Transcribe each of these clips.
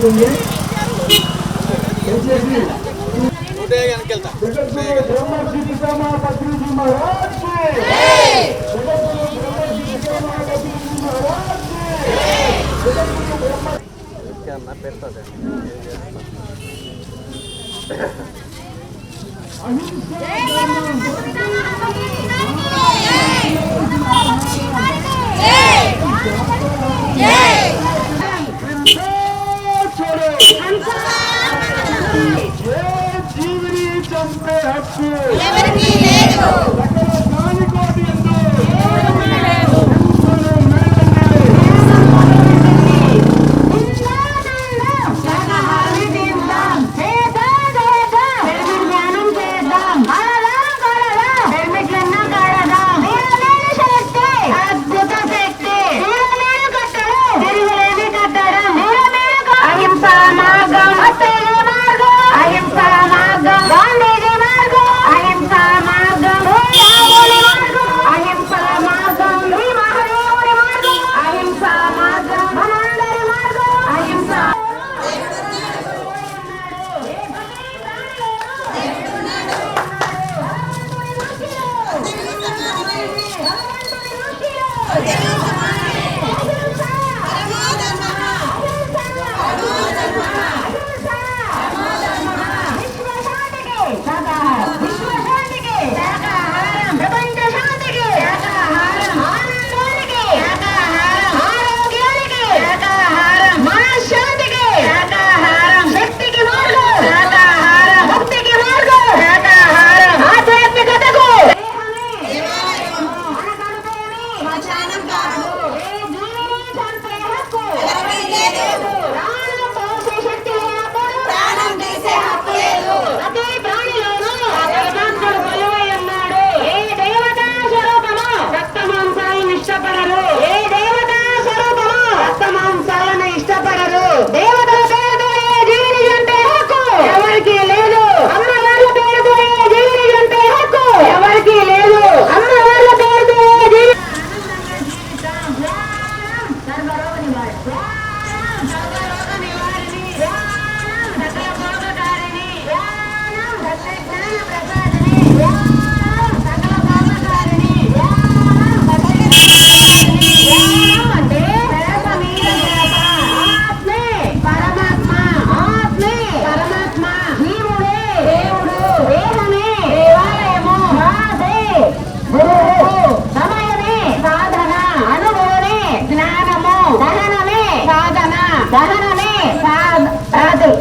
జరుగుతుంది. ఎవరికి లేదు.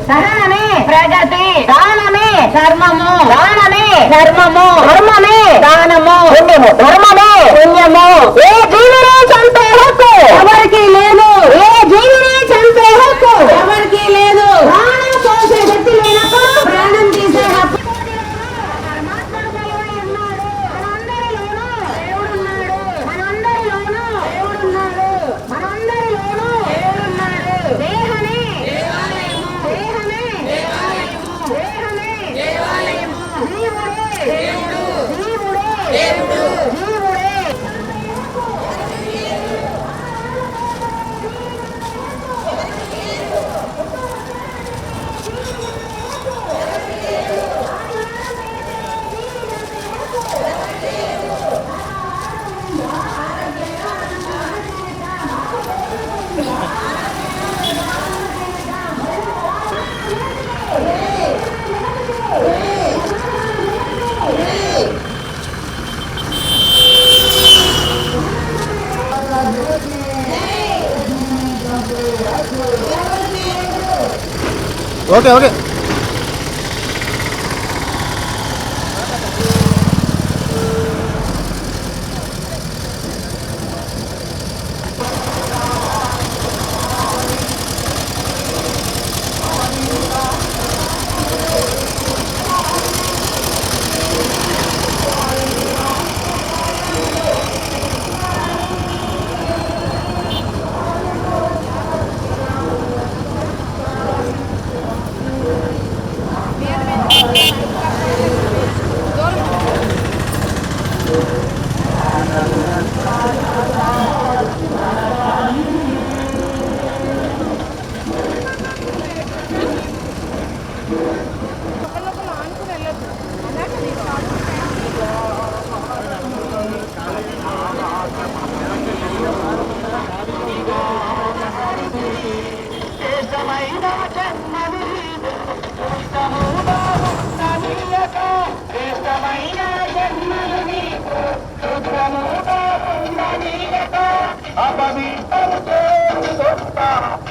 సహనమే ప్రగతి, దానమే ధర్మము, దానమే ధర్మము, ధర్మమే దానము, పుణ్యము, ధర్మమే పుణ్యము. ఏ జీవిని చంపే హక్కు ఎవరికి లేదు. ఏ జీవిని చంపే హక్కు ఎవరికి లేదు. ప్రాణం పోసే శక్తి లేనప్పుడు ప్రాణం తీసే హక్కు ఓకే ఓకే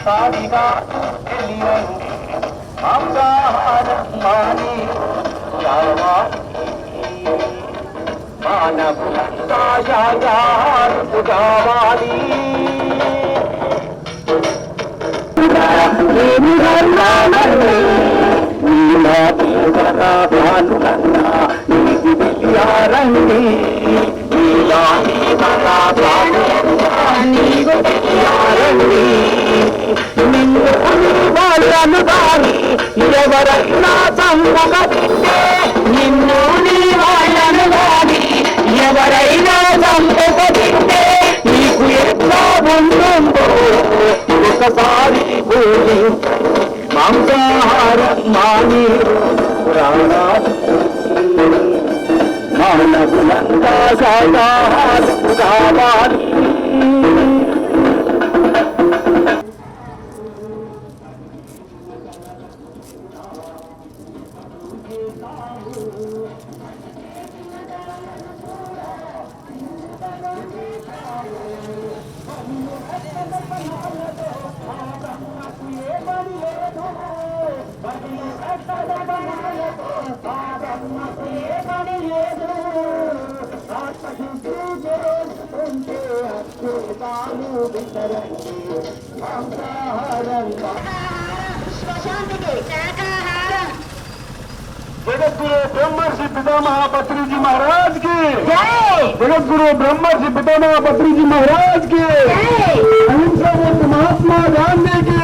సాగిగా తెలియండి మాంసాహారం మాని మానవులంతా యాగాలు కావాలి రండి వాళ్ళను దాని ఎవరైనా చంపుకతింటే నిన్ను నీ వాళ్ళను దాని ఎవరైనా చంపుకతింటే నీకు ఎట్లా ఉంటుందో ఒకసారి పోయి మాంసాహారం మాని మానవులంతా శాకాహారం కావాలి जगद्गुरु ब्रह्मर्षि पितामह पत्रीजी महाराज की जय। जगद्गुरु ब्रह्मर्षि पितामह पत्रीजी महाराज की जय। अहिंसामूर्ति महात्मा गांधी की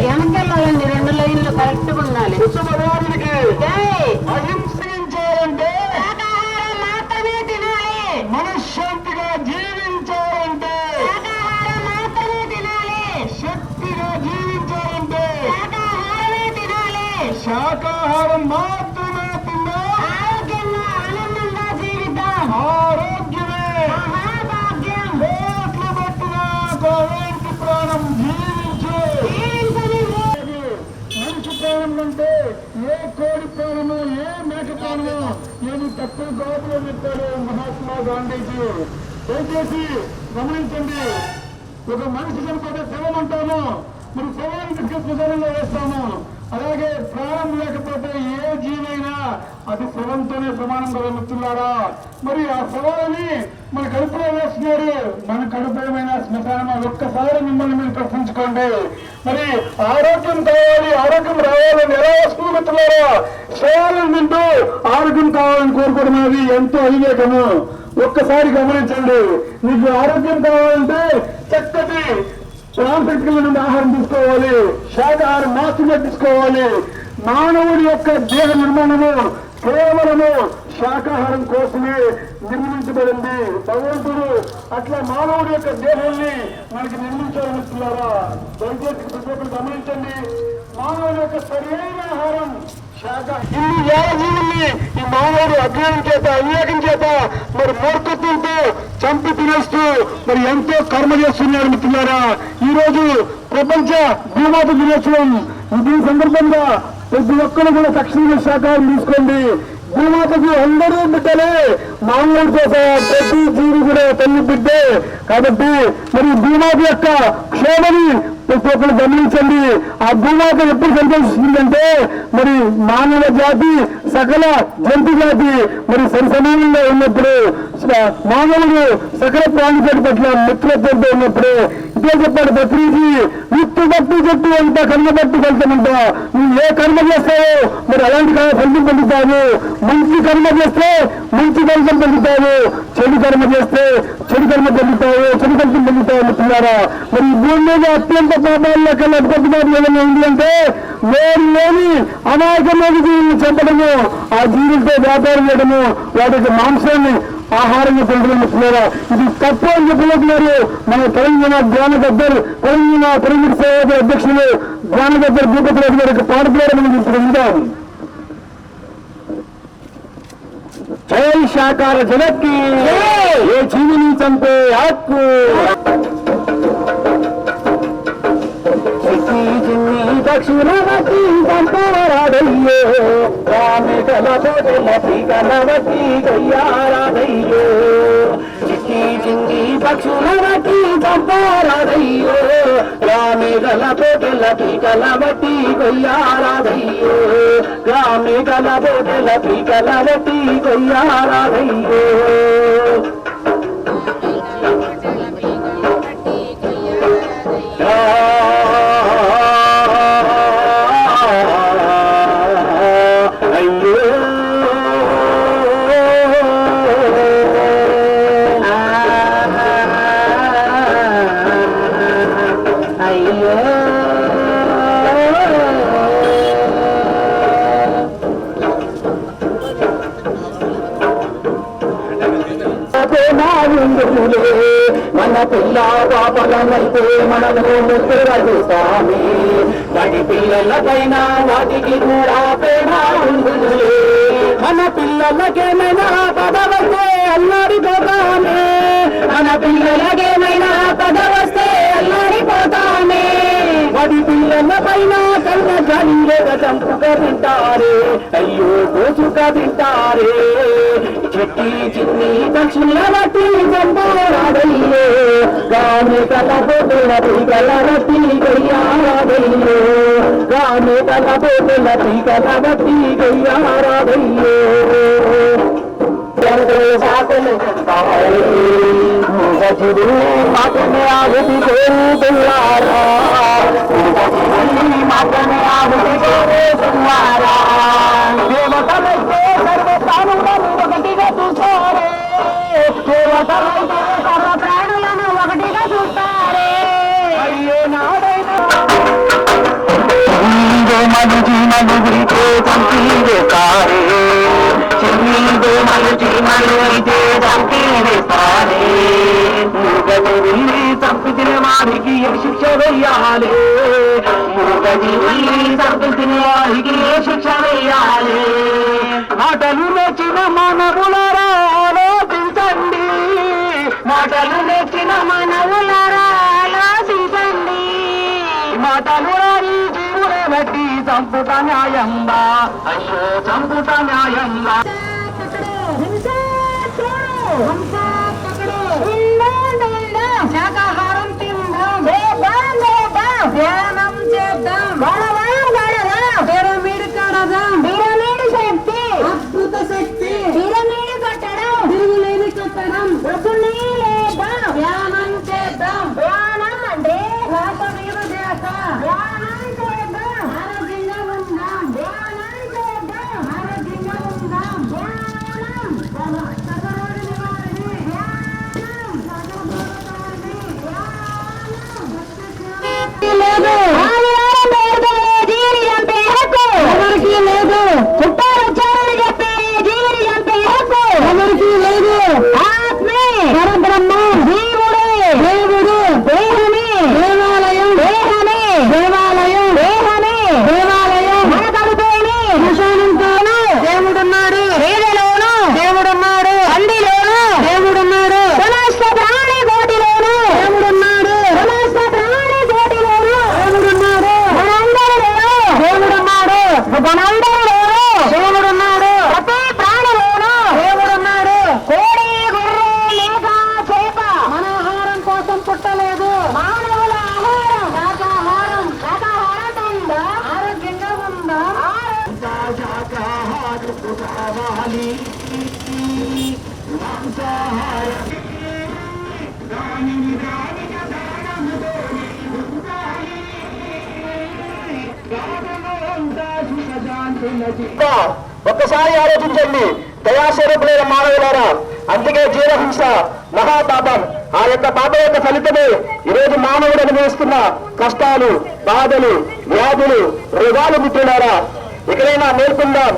వెనకాలండి 2 లైన్లు కరెక్ట్ గా ఉండాలి. విశ్వమరాజులకి జై. అహింసించాలంటే శాకాహారం మాత్రమే తినాలి. మనశ్శాంతిగా జీవించాలంటే శాకాహారం మాత్రమే తినాలి. శక్తిగా జీవించాలంటే శాకాహారమే తినాలి. శాకాహారం మాత్రమే తిన్నా ఆరోగ్యంగా ఆనందంగా జీవిద్దాం. ఆరోగ్యమే మహాభాగ్యం. కోట్లు పట్టిన గోవేంటి ప్రాణం జీవించే జీవించని మనిషి ప్రాణం అంటే ఏ కోడి ప్రాణమో ఏ మేక ప్రాణమో ఏమి తక్కువ కాదు చెప్పాడు మహాత్మా గాంధీజీ. దయచేసి గమనించండి, ఒక మనిషి చనిపోతే శవం అంటాము, మరి శవాన్ని తీసుకెళ్లి శ్మశానంలో వేస్తాము. అలాగే ప్రాణం లేకపోతే ఏ జీవైనా అది శవంతోనే సమానం కదా మిత్రులారా. మరి ఆ శవాలని మన కడుపులో వేస్తున్నారు. మన కడుపు ఏమైనా శ్మశానం? ఒక్కసారి మిమ్మల్ని మీరు ప్రశ్నించుకోండి. మరి ఆరోగ్యం కావాలి, ఆరోగ్యం రావాలని ఎలా వస్తుంది మిత్రులారా? శవాలను తింటూ ఆరోగ్యం కావాలని కోరుకోవడం అనేది ఎంతో అవివేకము. ఒక్కసారి గమనించండి. నీకు ఆరోగ్యం కావాలంటే చక్కటి ప్రాణశక్తుల ఆహారం తీసుకోవాలి, శాకాహారం మాత్రమే తీసుకోవాలి. మానవుడి యొక్క దేహ నిర్మాణము కేవలము శాకాహారం కోసమే నిర్మించబడింది. భగవంతుడు అట్లా మానవుడి యొక్క దేహాన్ని మనకి నిర్మించాలనుకున్నారా? దయచేసి ప్రతి ఒక్కరు గమనించండి. మానవుడి యొక్క సరైన ఆహారం ఇన్ని వేల జీవుల్ని ఈ మానవుడు అజ్ఞానం చేత అవివేకం చేత మరి మూర్ఖత్వంతో చంపి తినేస్తూ మరి ఎంతో కర్మ చేస్తున్నాడు మిత్రులారా. ఈ రోజు ప్రపంచ భూమాత దినోత్సవం. ఈ సందర్భంగా ప్రతి ఒక్కరు కూడా తక్షణ శాఖాలు తీసుకోండి. భూమాతకు అందరూ బిడ్డలే, మానవుడి కోసం ప్రతి జీవి కూడా తల్లి బిడ్డే. కాబట్టి మరి భూమాత యొక్క క్షేమని ప్రతి ఒక్కరు గమనించండి. ఆ భూమాత ఎప్పుడు సంతోషిస్తుందంటే మరి మానవ జాతి సకల జంతు జాతి మరి సరిసమానంగా ఉన్నప్పుడు, మానవుడు సకల ప్రాణిజాతి పట్ల మిత్రత్వంతో ఉన్నప్పుడు. ఇదే చెప్పాడు పత్రిజీ, విత్తు బట్టి చెట్టు అంతా కర్మ బట్టి ఫలితమంట. నువ్వు ఏ కర్మ చేస్తావో మరి అలాంటి ఫలితం పొందుతావు. మంచి కర్మ చేస్తే మంచి ఫలితం పొందుతావు, చెడు కర్మ చేస్తే చెడు కర్మ పొందుతావు, చెడు ఫలితం పొందుతావు మిత్రులారా. మరి ఈ భూమి మీద అత్యంత పాపాల్లో కన్నా అధిపతిపాటు ఏదైనా ఉంది అంటే లేని అమాయకమైన జీవులను చంపడము, ఆ జీవులతో వ్యాపారం చేయడము, వాటి మాంసాన్ని ఆహారంగా పొందడం మిత్రులారా. ఇది తప్పు అని చెప్పబోతున్నారు మన తెలంగాణ జ్ఞానగద్దరు, తెలంగాణ సేవ అధ్యక్షులు జ్ఞానగద్దరు భూపతి రెడ్డి గారికి పాడుతున్నారని మనం ఇప్పుడు విందాం. జై శాకార జగత్కి, ఏ జీవిని చంపే హక్కు, దక్షిణవతి సంపారాడయ్యో, రామి గలపతి గలవతి గయ్యారాడయ్యో, చిట్టి చిన్ని పక్షుల బట్టి చంపారాదయ్యో గ్రామేగల పోటెల పీకల బట్టి కొయ్యారాదయ్యో గ్రామేగల పోటెల పీకల బట్టి కొయ్యారాదయ్యో మన పిల్ల పాపలనైతే మనము ముద్దురగుతామే వాటి పిల్లలకైన వాటికి కూడా ప్రేమ ఉండులే మన పిల్లలకేమైనా పదవస్తే అల్లాడిపోతామే మన పిల్లలకేమైనా పదవస్తే అల్లాడిపోతామే వాటి పిల్లల పైన కన్న జాలిగా చంపుగా తింటారే అయ్యో కోచుగా తింటారే చెట్టి చిన్ని పక్షుల బట్టి చంపారాదయ్యో గామి కల పోతుల పీకల బట్టి గయ్యారాదయ్యో గామి కల పోతుల పీకల బట్టి గయ్యారాదయ్యో సాకులు మాటనే ఆగుతి కోరుతున్నారా మాటనే ఆగుతి కోరుతున్నారా దేవతలైతే సర్వ ప్రాణులను ఒకటిగా చూస్తారే దేవతలైతే సర్వ ప్రాణులను ఒకటిగా చూస్తారే అయ్యో నాడైనా మనుజీమనుడితే చంపీవేస్తారే చిన్నీదే మనుజీమనుడితే చంపీవేస్తారే మూగజీవుల్ని చంపిన వారికి శిక్ష వెయ్యాలి మూగజీవుల్ని చంపిన వారికి శిక్ష వెయ్యాలి మాటలు నేర్చిన మానవులారా ఆలోచించండి మాటలు నేర్చిన మానవులారా ఆలోచించండి మాటలు రాని జీవులే బట్టి చంపుట న్యాయంగా అయ్యో చంపుట న్యాయంగా శాకాహారం తిందాం ధ్యానం చేద్దాం పిరమిడ్ కడదాం పిరమిడ్ శక్తి అద్భుత శక్తి పిరమిడ్ కట్టడం తిరుగులేని కట్టడం వసూలే లేదా ధ్యానం చేద్దాం ధ్యానం అంటే శ్వాస మీద ధ్యాస ధ్యానం చేద్దాం ఆరోగ్యంగా ఉందాం ధ్యానం చేద్దాం ఆరోగ్యంగా ఉందాం ధ్యానం సకరోడి నివారణి ధ్యానం సకరోడి లేదు ఎవరికి లేదు చుట్టాలు వచ్చారని చెప్పి జీవిని చంపే హక్కు ఎవరికి లేదు ఆత్మే పరబ్రహ్మ జీవుడే దేవుడు దేహమే దేవాలయం దేహమే దేవాలయం దేహమే దేవాలయం మన కడుపుని శ్మశానంతోనూ దేవుడున్నాడు వేదలోను దేవుడున్నాడు అండిలోను దేవుడున్నాడు సమస్త ప్రాణి కోటిలోను దేవుడున్నాడు సమస్త ప్రాణి కోటిలోను దేవుడున్నాడు మనందరిలోను దేవుడున్నాడు మనందరిలోను దేవుడున్నాడు ప్రతి ప్రాణిలోను దేవుడున్నాడు కోడి గొర్రె మేక చేప మన ఆహారం కోసం పుట్టలేదు మానవుల ఆహారం శాకాహారం శాకాహారం తిందా ఆరోగ్యంగా ఉందా శాకాహారం కావాలి ఒక్కసారి ఆలోచించండి దయాస్వరూపులైన మానవులారా అందుకే జీవహింస మహాపాపం ఆ యొక్క పాపం యొక్క ఫలితమే ఈరోజు మానవుడు అనుభవిస్తున్న కష్టాలు బాధలు వ్యాధులు రోగాలు పుట్టినారా ఎక్కడైనా మేల్కొందాం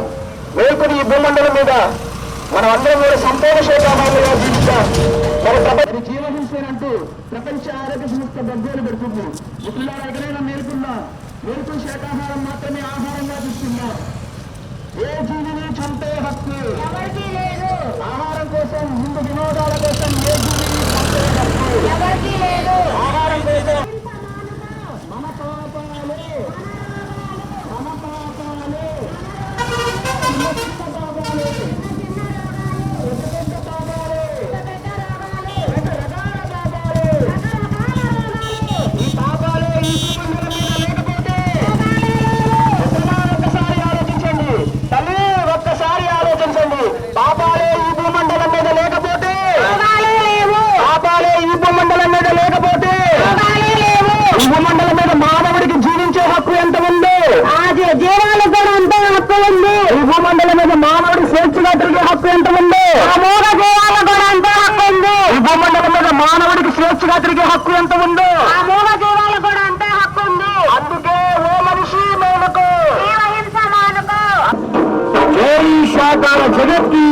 మేల్కొని ఈ భూమండలం మీద మనం అందరం కూడా సంపూర్ణ శాఖాహారంగా జీవిస్తాం మన జీవహింసేనంటూ ప్రపంచ ఆరోగ్య సంస్థ బద్దలు పెడుతుంది మిత్రులారా ఎక్కడైనా మేల్కొందాం మేల్కొని శాఖాహారం మాత్రమే ఆహారంగా చూస్తున్నాం ఏ జీవిని చంపే హక్కు ఎవరికి లేదు ఆహారం కోసం ముందు వినోదాల కోసం ఏ జీవిని చంపే హక్కు ఎవరికి లేదు ఆహారం కోసం మన పాపాలే మన పాపాలే చిన్న చిన్న పాపాలే పెద్ద పెద్ద పాపాలే ఉంది? ఈ భూమండలం మీద మానవుడి స్వేచ్ఛగా తిరిగే హక్కు ఎంత ఉంది? ఆ మూగ జీవాలకు కూడా అంతే హక్కు ఉంది. ఈ భూమండలం మీద మానవుడికి స్వేచ్ఛగా తిరిగే హక్కు ఎంత ఉందో ఆ మూగ జీవాలకు కూడా అంతే హక్కు ఉంది. అందుకే ఓ మనిషి మేలుకు, అహింస మానుకు. జై శాకార జగత్కి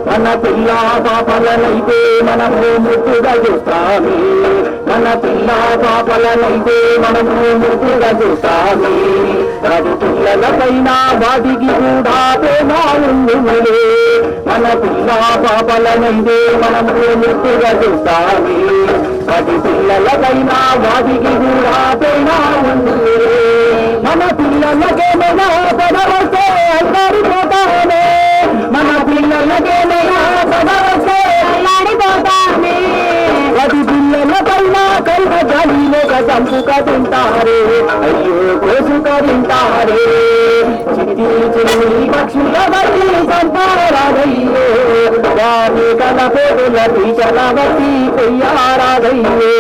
మన పిల్ల పాపలనైతే మనము ముట్టుగా చూస్తామి. మన పిల్ల పాపలనైతే మనము ముట్టుగా చూస్తామి. అది పిల్లలపైన వాటికి కూడా ప్రేమ ఉండులే. మన పిల్ల పాపలనైతే మనము ముట్టుగా చూస్తామి. అది పిల్లలపైన వాటికి కూడా ప్రేమ ఉండులే. మన పిల్లలకేమైనా పదవస్తే అల్లాడిపోతానే. మన పిల్లలకేమైనా పదవస్తే అల్లాడిపోతానే. అది పిల్లల పైన కైన గాలిలో చంపుక తింటారే. అయ్యో కోసుక తింటారే. చిట్టి చిన్ని పక్షుల బట్టి సంపారాదయ్యో. రాని కల పోటుల టీచల బట్టి కొయ్యారాదయ్యో.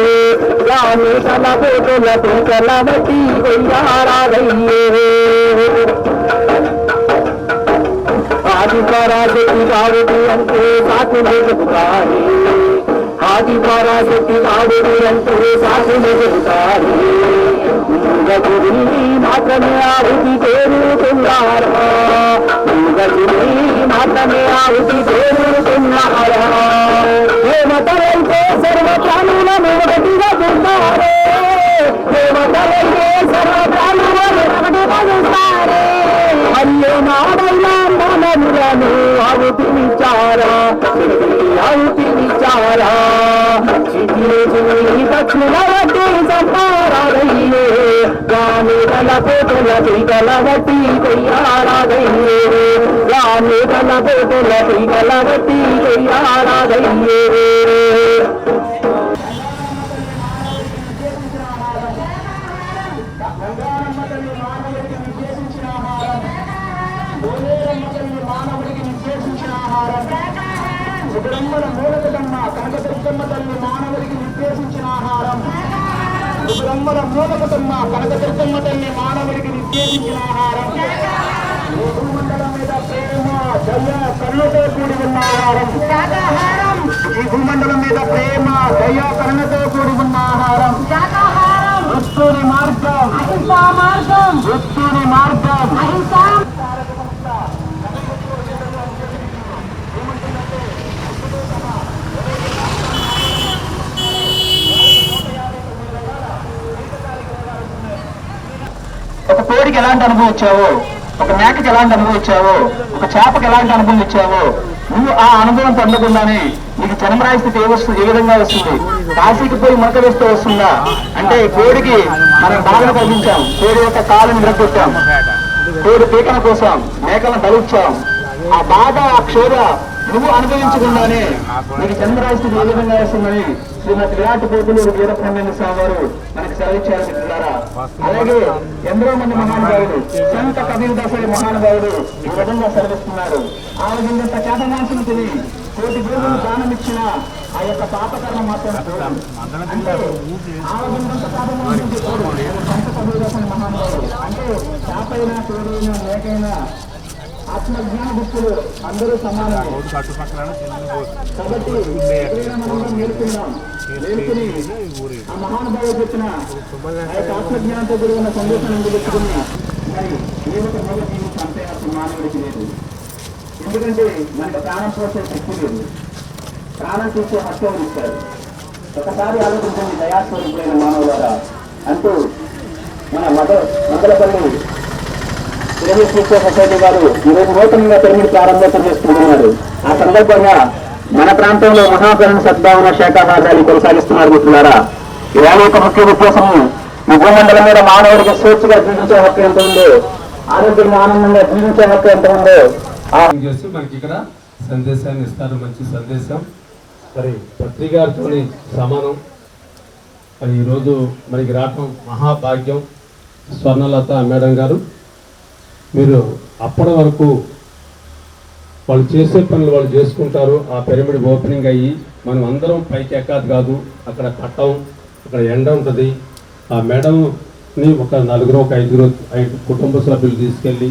రాని కల పోటుల టీచల బట్టి కొయ్యారాదయ్యో. ఆది పరాశక్తి కావుడు అంటే సాకులు చెబుతారు. ఆది పరాశక్తి కావుడు అంటే సాకులు చెబుతారు. గజుని మాత్రమే ఆవుతి పేరుతున్నారా. గజుని మాత్రమే ఆవుతి పేరుతున్నారా. దేవతలైతే సర్వ ప్రాణులను ఒకటిగా చూస్తారే. దేవతలైతే సర్వ ప్రాణులను ఒకటిగా చూస్తారే. అయ్యే నాడైనా మానవులను ఆవుతినిచ్చారా. ఆవుతినిచ్చారా. చిన్ని పక్షుల వడ్డీ సంపారాదయ్యే. రాని తల పోటుల పీకల వడ్డీ కొయ్యారాదయ్యే. రాని తల పోటుల పీకల వడ్డీ కొయ్యారాదయ్యే. మానవుడికి నిర్దేశించిన ఆహారం. సుబ్రహ్మణ మూలకమ్మ కనకదుర్గమ్మ తల్లి మానవుడికి నిర్దేశించిన ఆహారం. సుబ్రహ్మణ మూలకమ్మ కనకదుర్గమ్మ తల్లి మానవుడికి నిర్దేశించిన ఆహారం. భూమండలం మీద ప్రేమ దయ కరుణతో కూడి ఉన్న ఆహారం. ఈ భూమండలం మీద ప్రేమ దయ కరుణతో కూడి ఉన్న ఆహారం. వస్తుని మార్గం వస్తుని మార్గం. ఒక కోడికి ఎలాంటి అనుభవం ఇచ్చావో, ఒక మేకకి ఎలాంటి అనుభవం ఇచ్చావో, ఒక చేపకి ఎలాంటి అనుభవం ఇచ్చావో, నువ్వు ఆ అనుభవం పొందకుండానే నీకు జన్మరాయి స్థితి ఏ విధంగా వస్తుంది? కాశీకి పోయి మొలక వేస్తూ వస్తుందా అంటే కోడికి మనం బాధను కలిగించాం. కోడి యొక్క కాలుని విరగొట్టాం, కోడి పీకల కోసం మేకలను తలుచాం. ఆ బాధ ఆ క్షోభ నువ్వు అనుభవించకుండానే నీకు జన్మరాయి స్థితి ఏ విధంగా వస్తుందని శ్రీమతి విరాట్ పోతులూరు వీరబ్రహ్మేంద్ర స్వామి వారు మనకు సెలవిచ్చారు మిత్రులారా. అలాగే ఎందరో మంది మహానుభావులు, సంత కబీర్ దాసరి మహానుభావులు ఈ విధంగా సెలవిస్తున్నారు. ఆ విధంగా చేతమాంసం తిని కోటి దేవుడు దానం ఇచ్చిన ఆ యొక్క పాపకర్మ మాత్రం అంటే ఆ విధంగా పాపమాంసం సంత కబీర్ దాసరి మహానుభావులు అంటే చేపైనా కోడైనా మేకైనా ఆత్మజ్ఞాన భక్తులు అందరూ సమానమే. కాబట్టి నేర్చుకుందాం. నేర్చుకుని ఆ మహానుభావులు చెప్పిన ఆ యొక్క ఆత్మజ్ఞానంతో కూడి ఉన్న సందేశాన్ని తెలుసుకుని మరి ఏ ఒక మూల జీవితం అంటే అసలు మానవుడికి లేదు. ఎందుకంటే మనకు ప్రాణం పోసే శక్తి లేదు, ప్రాణం తీసే హక్కు ఇస్తారు. ఒకసారి ఆలోచించండి దయాస్వరూపుడైన మానవులారా అంటూ మన మొదలపల్లి సొసైటీ వారు ఈరోజు నూతనంగా పిరమిడ్ ప్రారంభోత్సవం చేసుకుంటున్నారు. ఆ సందర్భంగా మన ప్రాంతంలో మహాకరణ సద్భావన శాఖాహారాన్ని కొనసాగిస్తున్నారు మిత్రులారా. ఇవాళ యొక్క ముఖ్య ఉద్దేశము ఈ భూమండలం మీద మానవుడికి స్వేచ్ఛగా జీవించే హక్కు ఎంత ఉందో, ఆరోగ్యంగా ఆనందంగా జీవించే హక్కు ఎంత ఉందో, చేస్తూ మనకి ఇక్కడ సందేశాన్ని ఇస్తారు. మంచి సందేశం. మరి పత్రికారితో సమానం. మరి ఈరోజు మనకి రావటం మహాభాగ్యం. స్వర్ణలత మేడం గారు, మీరు అప్పటి వరకు వాళ్ళు చేసే పనులు వాళ్ళు చేసుకుంటారు. ఆ పిరమిడ్ ఓపెనింగ్ అయ్యి మనం అందరం పైకి ఎక్కాది కాదు. అక్కడ కట్టం, అక్కడ ఎండ ఉంటుంది. ఆ మేడంని ఒక నలుగురు, ఒక ఐదు కుటుంబ సభ్యులు తీసుకెళ్ళి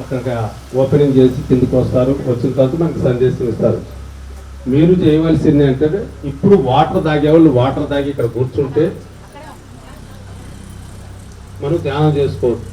అక్కడ ఓపెనింగ్ చేసి కిందకు వస్తారు. వచ్చిన తర్వాత మనకి సందేశం ఇస్తారు. మీరు చేయవలసింది ఏంటంటే, ఇప్పుడు వాటర్ తాగేవాళ్ళు వాటర్ తాగి ఇక్కడ కూర్చుంటే మనం ధ్యానం చేసుకోవచ్చు.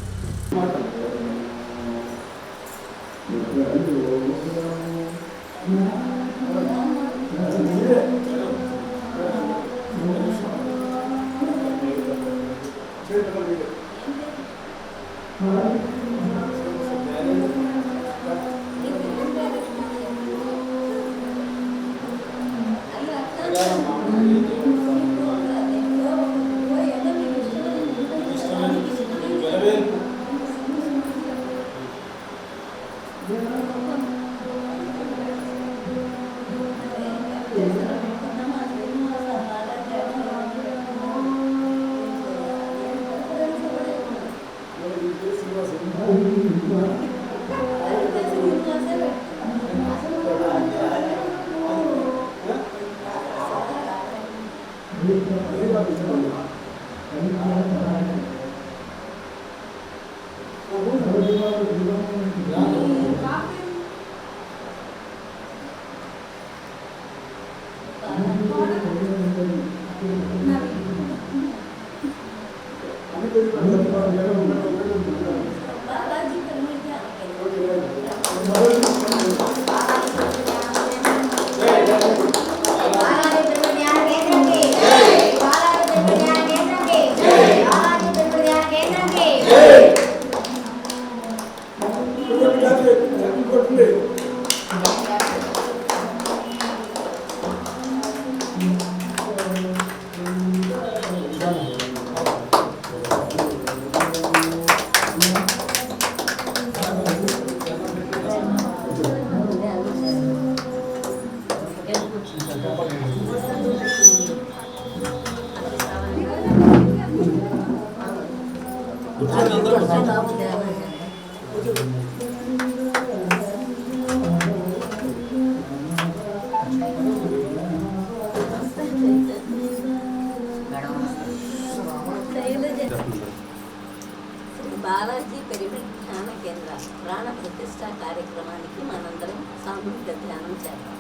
బాలాజీ పిరమిడ్ ధ్యాన కేంద్ర ప్రాణ ప్రతిష్ట కార్యక్రమానికి మనందరం సామూహిక ధ్యానం చేద్దాం.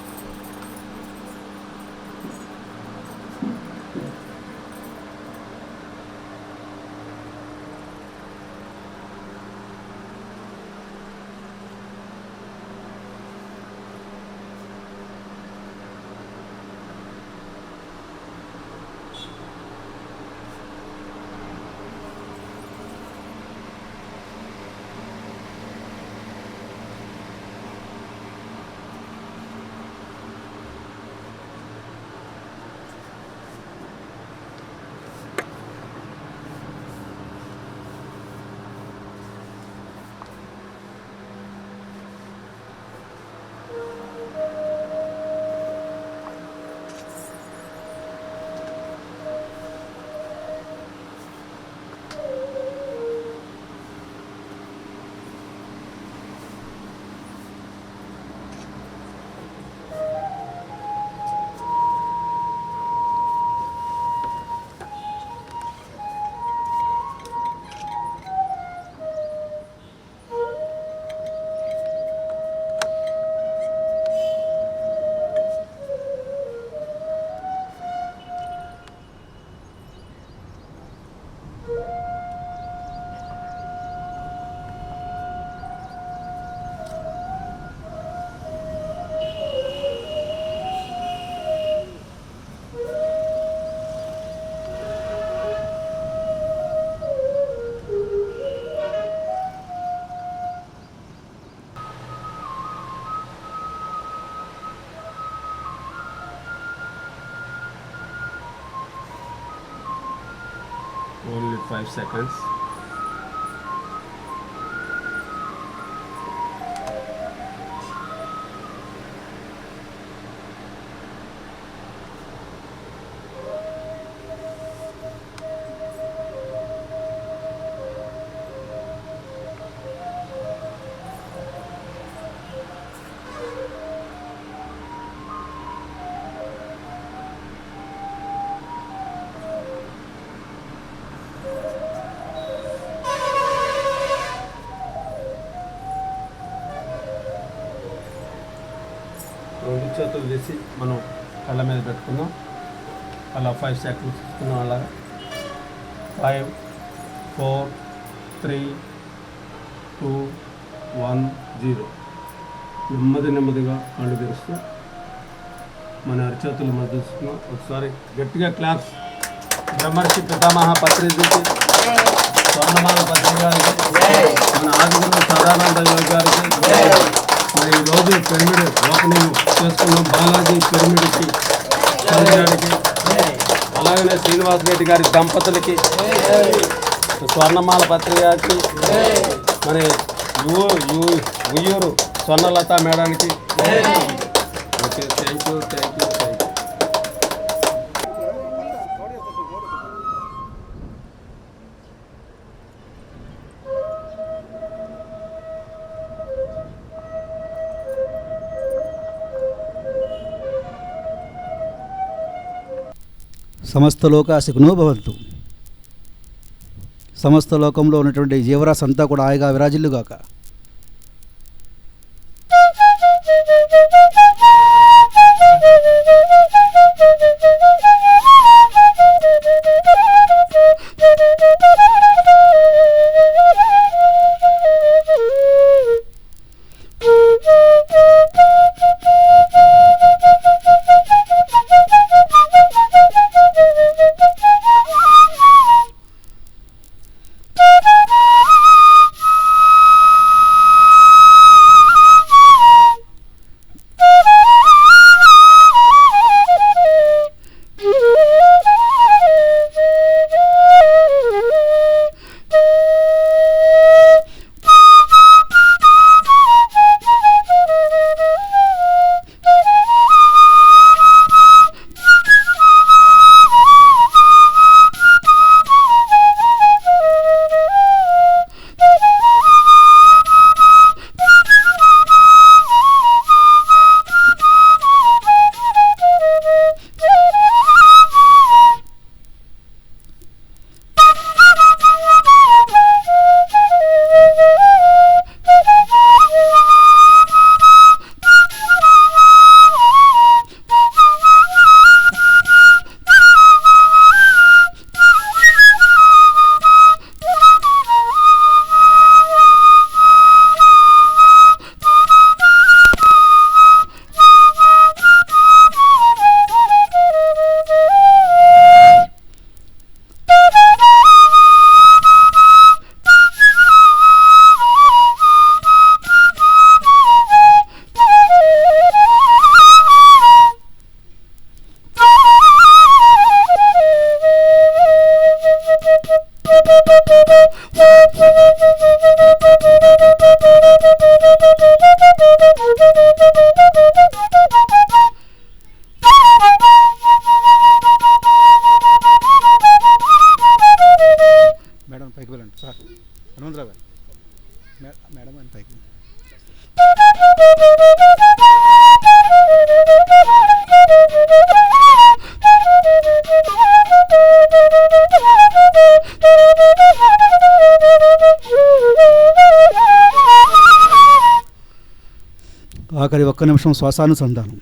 Only 5 seconds. రెండు చేతులు తీసి మనం కళ్ళ మీద పెట్టుకుందాం. అలా 5 సెకండ్స్ తీసుకున్నాం. అలాగా 5 4 3 2 1 0. నెమ్మదిగా కళ్ళు తెరుస్తూ మన అరిచేతులు మధ్యస్తున్నాం. ఒకసారి గట్టిగా క్లాప్స్. బ్రహ్మర్షి పితామహ పత్రిజీకి, స్వర్ణమాల పత్రి గారికి, మన ఆదిగురు సదానంద యోగి గారికి, మరి ఈరోజు పిరమిడ్ ఓపెనింగ్ చేసుకున్నాం బాలాజీ పిరమిడ్కి గారికి, అలాగనే శ్రీనివాస్ రెడ్డి గారి దంపతులకి, స్వర్ణమాల పత్రి గారికి, మరి ఉయ్యూరు స్వర్ణలత మేడానికి. Okay, thank you. సమస్త లోకా సుఖినో భవంతు. సమస్త లోకంలో ఉన్నటువంటి జీవరాశి అంతా కూడా హాయిగా విరాజిల్లుగాక. ఆఖరి ఒక్క నిమిషం శ్వాసానుసంధానం.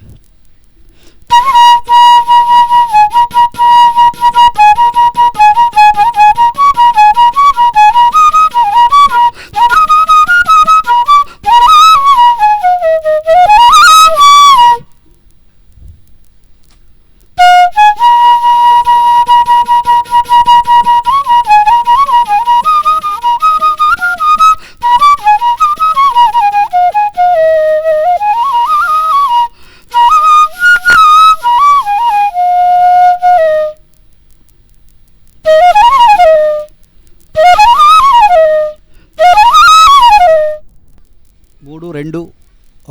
రెండు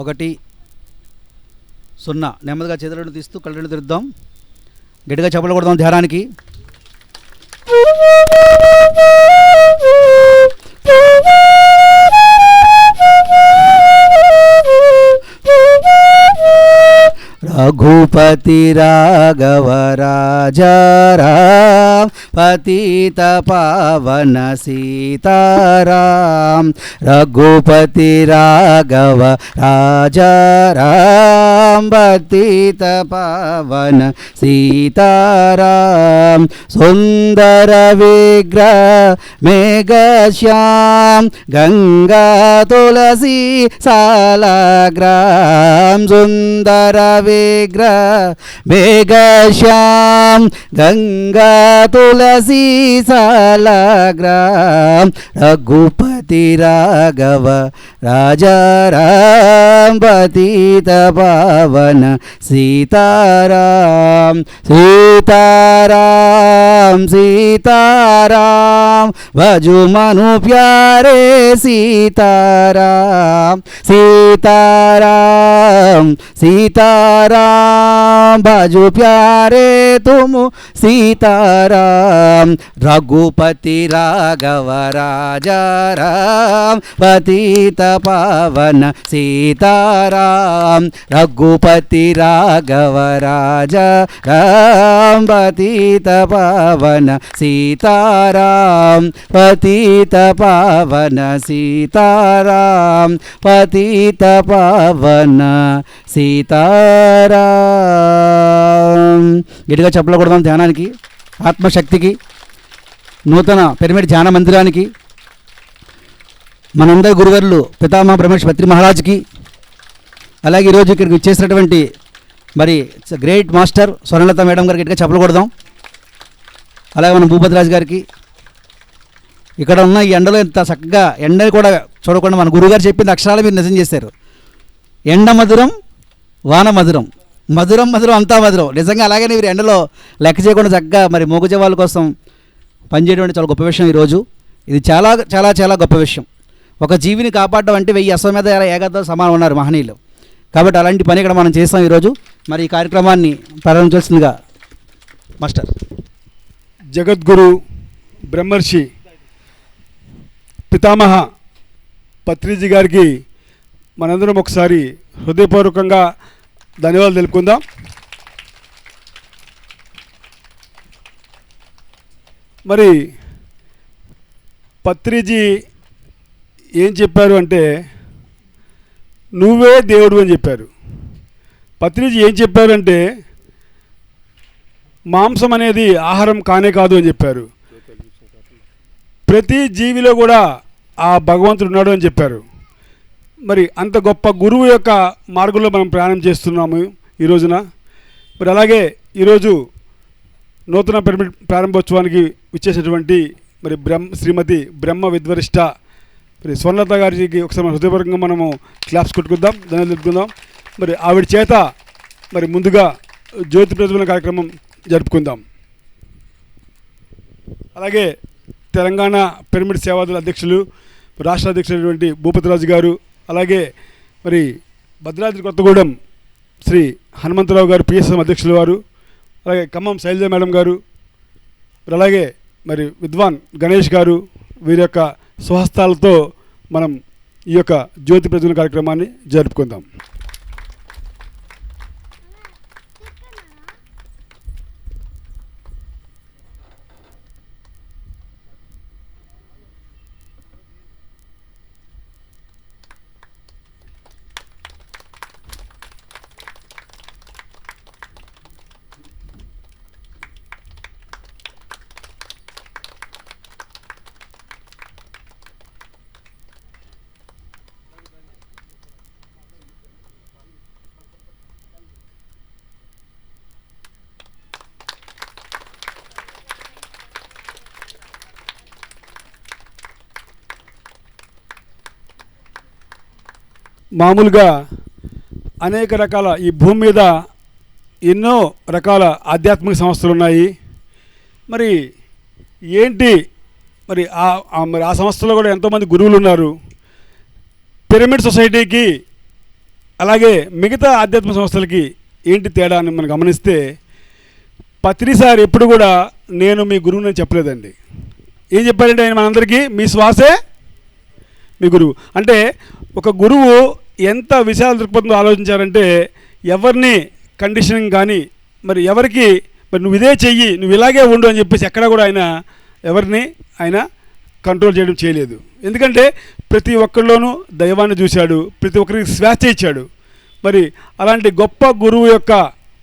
1 0 నెమ్మదిగా చేతులను తీస్తూ కళ్ళు తెరుద్దాం. గట్టిగా చప్పట్లు కొడదాం ధ్యానానికి. रघुपति राघव राजा राम पतित पावन सीताराम रघुपति राघव राजा राम पतित पावन सीताराम सुंदर विग्रह मेघश्याम गंगा तुलसी सालग्राम सुंदर विग्रह मेघश्याम गंगा तुलसी सालग्राम रघुपति राघव राजा राम पतित पावन सीताराम सीताराम सीताराम भजु मनु प्यारे सीताराम सीताराम सीताराम भजु प्यारे तुम सीताराम रघुपति राघव राजा राम पतित पावन सीताराम रघुपति राघव राजा राम पतित पावन सीताराम पतित पावन सीताराम पतित पावन सीताराम గట్టిగా చప్పట్లు కొడదాం ధ్యానానికి, ఆత్మశక్తికి, నూతన పిరమిడ్ ధ్యాన మందిరానికి, మనందరి గురువర్లు పితామహ బ్రహ్మర్షి పత్రి మహారాజ్కి, అలాగే ఈరోజు ఇక్కడికి వచ్చేసినటువంటి మరి గ్రేట్ మాస్టర్ స్వర్ణలత మేడం గారికి గట్టిగా చప్పట్లు కొడదాం. అలాగే మన భూపతిరాజు గారికి, ఇక్కడ ఉన్న ఈ ఎండలో ఇంత చక్కగా ఎండని కూడా చూడకుండా మన గురువుగారు చెప్పింది అక్షరాలు మీరు నిజం చేశారు. ఎండ మధురం, వాన మధురం, మధురం మధురం అంతా మధురం. నిజంగా అలాగే మీరు ఎండలో లెక్క చేయకుండా చక్కగా మరి మూగజవాళ్ళ కోసం పనిచేయడం చాలా గొప్ప విషయం. ఈరోజు ఇది చాలా చాలా చాలా గొప్ప విషయం. ఒక జీవిని కాపాడడం అంటే 1000 అశ్వమేధ ఏగాతో సమానం ఉన్నారు మహనీయులు. కాబట్టి అలాంటి పని ఇక్కడ మనం చేస్తాం ఈరోజు. మరి ఈ కార్యక్రమాన్ని ప్రారంభించాల్సిందిగా మాస్టర్. జగద్గురు బ్రహ్మర్షి పితామహ పత్రిజీ గారికి మనందరం ఒకసారి హృదయపూర్వకంగా ధన్యవాదాలు తెలుపుకుందాం. మరి పత్రిజీ ఏం చెప్పారు అంటే నువ్వే దేవుడు అని చెప్పారు. పత్రిజీ ఏం చెప్పారంటే మాంసం అనేది ఆహారం కానే కాదు అని చెప్పారు. ప్రతి జీవిలో కూడా ఆ భగవంతుడు ఉన్నాడు అని చెప్పారు. మరి అంత గొప్ప గురువు యొక్క మార్గంలో మనం ప్రయాణం చేస్తున్నాము ఈ రోజున. మరి అలాగే ఈరోజు నూతన పిరమిడ్ ప్రారంభోత్సవానికి విచ్చేసినటువంటి మరి శ్రీమతి బ్రహ్మ విద్వరిష్ట మరి స్వర్ణలత గారికి ఒకసారి హృదయపూర్వకంగా మనము క్లాప్స్ కొట్టుకుందాం, ధన్యవాదాలు తెలుపుకుందాం. మరి ఆవిడ చేత మరి ముందుగా జ్యోతి ప్రజ్వలన కార్యక్రమం జరుపుకుందాం. అలాగే తెలంగాణ పిరమిడ్ సేవాదుల అధ్యక్షులు రాష్ట్ర అధ్యక్షులైనటువంటి భూపతిరాజు గారు, అలాగే మరి భద్రాద్రి కొత్తగూడెం శ్రీ హనుమంతరావు గారు పిఎస్ఎం అధ్యక్షులు వారు, అలాగే ఖమ్మం శైలజ మేడం గారు, అలాగే మరి విద్వాన్ గణేష్ గారు, వీరి యొక్క స్వహస్తాలతో మనం ఈ యొక్క జ్యోతి ప్రజ్వలన కార్యక్రమాన్ని జరుపుకుందాం. మామూలుగా అనేక రకాల ఈ భూమి మీద ఎన్నో రకాల ఆధ్యాత్మిక సంస్థలు ఉన్నాయి. మరి ఏంటి మరి ఆ సంస్థలో కూడా ఎంతోమంది గురువులు ఉన్నారు. పిరమిడ్ సొసైటీకి అలాగే మిగతా ఆధ్యాత్మిక సంస్థలకి ఏంటి తేడా అని మనం గమనిస్తే పత్రి సార్ ఎప్పుడు కూడా నేను మీ గురువుని చెప్పలేదండి. ఏం చెప్పారంటే ఆయన మనందరికీ మీ శ్వాసే మీ గురువు. అంటే ఒక గురువు ఎంత విశాల దృక్పథంతో ఆలోచించారంటే ఎవరిని కండిషనింగ్ కానీ మరి ఎవరికి మరి నువ్వు ఇదే చెయ్యి, నువ్వు ఇలాగే ఉండు అని చెప్పేసి ఎక్కడ కూడా ఎవరిని ఆయన కంట్రోల్ చేయడం చేయలేదు. ఎందుకంటే ప్రతి ఒక్కరిలోనూ దైవాన్ని చూశాడు, ప్రతి ఒక్కరికి స్వేచ్ఛ ఇచ్చాడు. మరి అలాంటి గొప్ప గురువు యొక్క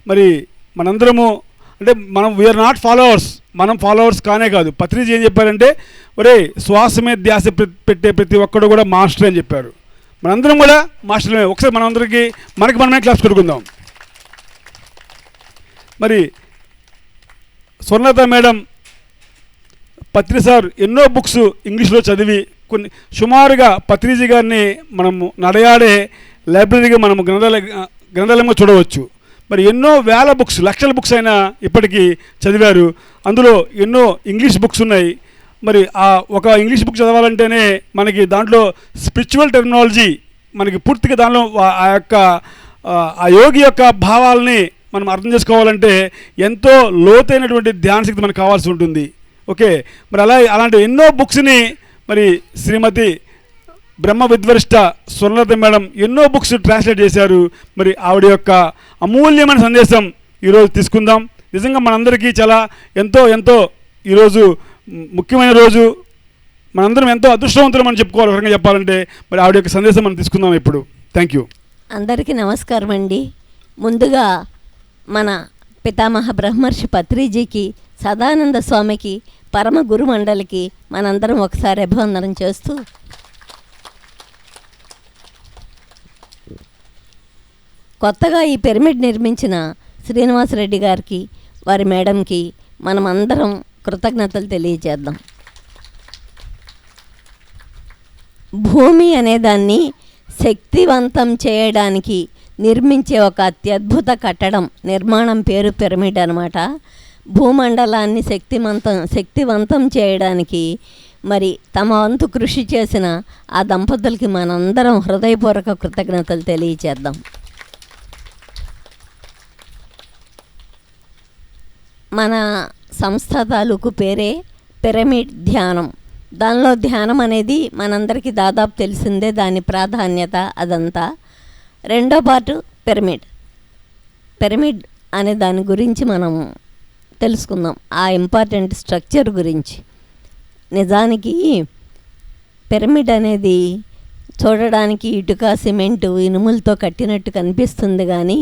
మరి మనందరము అంటే మనం వీఆర్ నాట్ ఫాలోవర్స్, మనం ఫాలోవర్స్ కానే కాదు. పత్రిజీ ఏం చెప్పారంటే ఒరే శ్వాస మీద ధ్యాస పెట్టే ప్రతి ఒక్కడు కూడా మాస్టర్ అని చెప్పారు. మనందరం కూడా మాస్టర్లమే. ఒకసారి మనందరికీ మనమే క్లాస్ కొడుకుందాం. మరి స్వర్ణలత మేడం, పత్రి సార్ ఎన్నో బుక్స్ ఇంగ్లీష్లో చదివి కొన్ని సుమారుగా పత్రిజీ గారిని మనము నడయాడే లైబ్రరీగా మనము గ్రంథాలయంగా చూడవచ్చు. మరి ఎన్నో వేల బుక్స్, లక్షల బుక్స్ అయినా ఇప్పటికీ చదివారు. అందులో ఎన్నో ఇంగ్లీష్ బుక్స్ ఉన్నాయి. మరి ఆ ఒక ఇంగ్లీష్ బుక్ చదవాలంటేనే మనకి దాంట్లో స్పిరిచువల్ టెర్మినాలజీ మనకి పూర్తిగా దానిలో ఆ యోగి యొక్క భావాలని మనం అర్థం చేసుకోవాలంటే ఎంతో లోతైనటువంటి ధ్యానశక్తి మనకు కావాల్సి ఉంటుంది. ఓకే, మరి అలాంటి ఎన్నో బుక్స్ని మరి శ్రీమతి బ్రహ్మ విద్వరిష్ట స్వర్ణలత మేడం ఎన్నో బుక్స్ ట్రాన్స్లేట్ చేశారు. మరి ఆవిడ యొక్క అమూల్యమైన సందేశం ఈరోజు తీసుకుందాం. నిజంగా మనందరికీ చాలా ఎంతో ఈరోజు ముఖ్యమైన రోజు. మనందరం ఎంతో అదృష్టవంతులు మనం చెప్పుకోవాలి. ఒక రకంగా చెప్పాలంటే మరి ఆవిడ యొక్క సందేశం మనం తీసుకుందాం ఇప్పుడు. Thank you. అందరికీ నమస్కారం అండి. ముందుగా మన పితామహ బ్రహ్మర్షి పత్రిజీకి, సదానంద స్వామికి, పరమ గురు మండలికి మనందరం ఒకసారి అభివందనం చేస్తూ కొత్తగా ఈ పిరమిడ్ నిర్మించిన శ్రీనివాసరెడ్డి గారికి, వారి మేడంకి మనం అందరం కృతజ్ఞతలు తెలియజేద్దాం. భూమి అనేదాన్ని శక్తివంతం చేయడానికి నిర్మించే ఒక అత్యద్భుత కట్టడం, నిర్మాణం పేరు పిరమిడ్ అన్నమాట. భూమండలాన్ని శక్తివంతం చేయడానికి మరి తమ వంతు కృషి చేసిన ఆ దంపతులకి మనందరం హృదయపూర్వక కృతజ్ఞతలు తెలియజేద్దాం. మన సంస్థ తాలూకు పేరే పిరమిడ్ ధ్యానం. దానిలో ధ్యానం అనేది మనందరికీ దాదాపు తెలిసిందే, దాని ప్రాధాన్యత అదంతా. రెండో పార్టు పిరమిడ్ అనే దాని గురించి మనం తెలుసుకుందాం, ఆ ఇంపార్టెంట్ స్ట్రక్చర్ గురించి. నిజానికి పిరమిడ్ అనేది చూడడానికి ఇటుక, సిమెంటు, ఇనుములతో కట్టినట్టు కనిపిస్తుంది. కానీ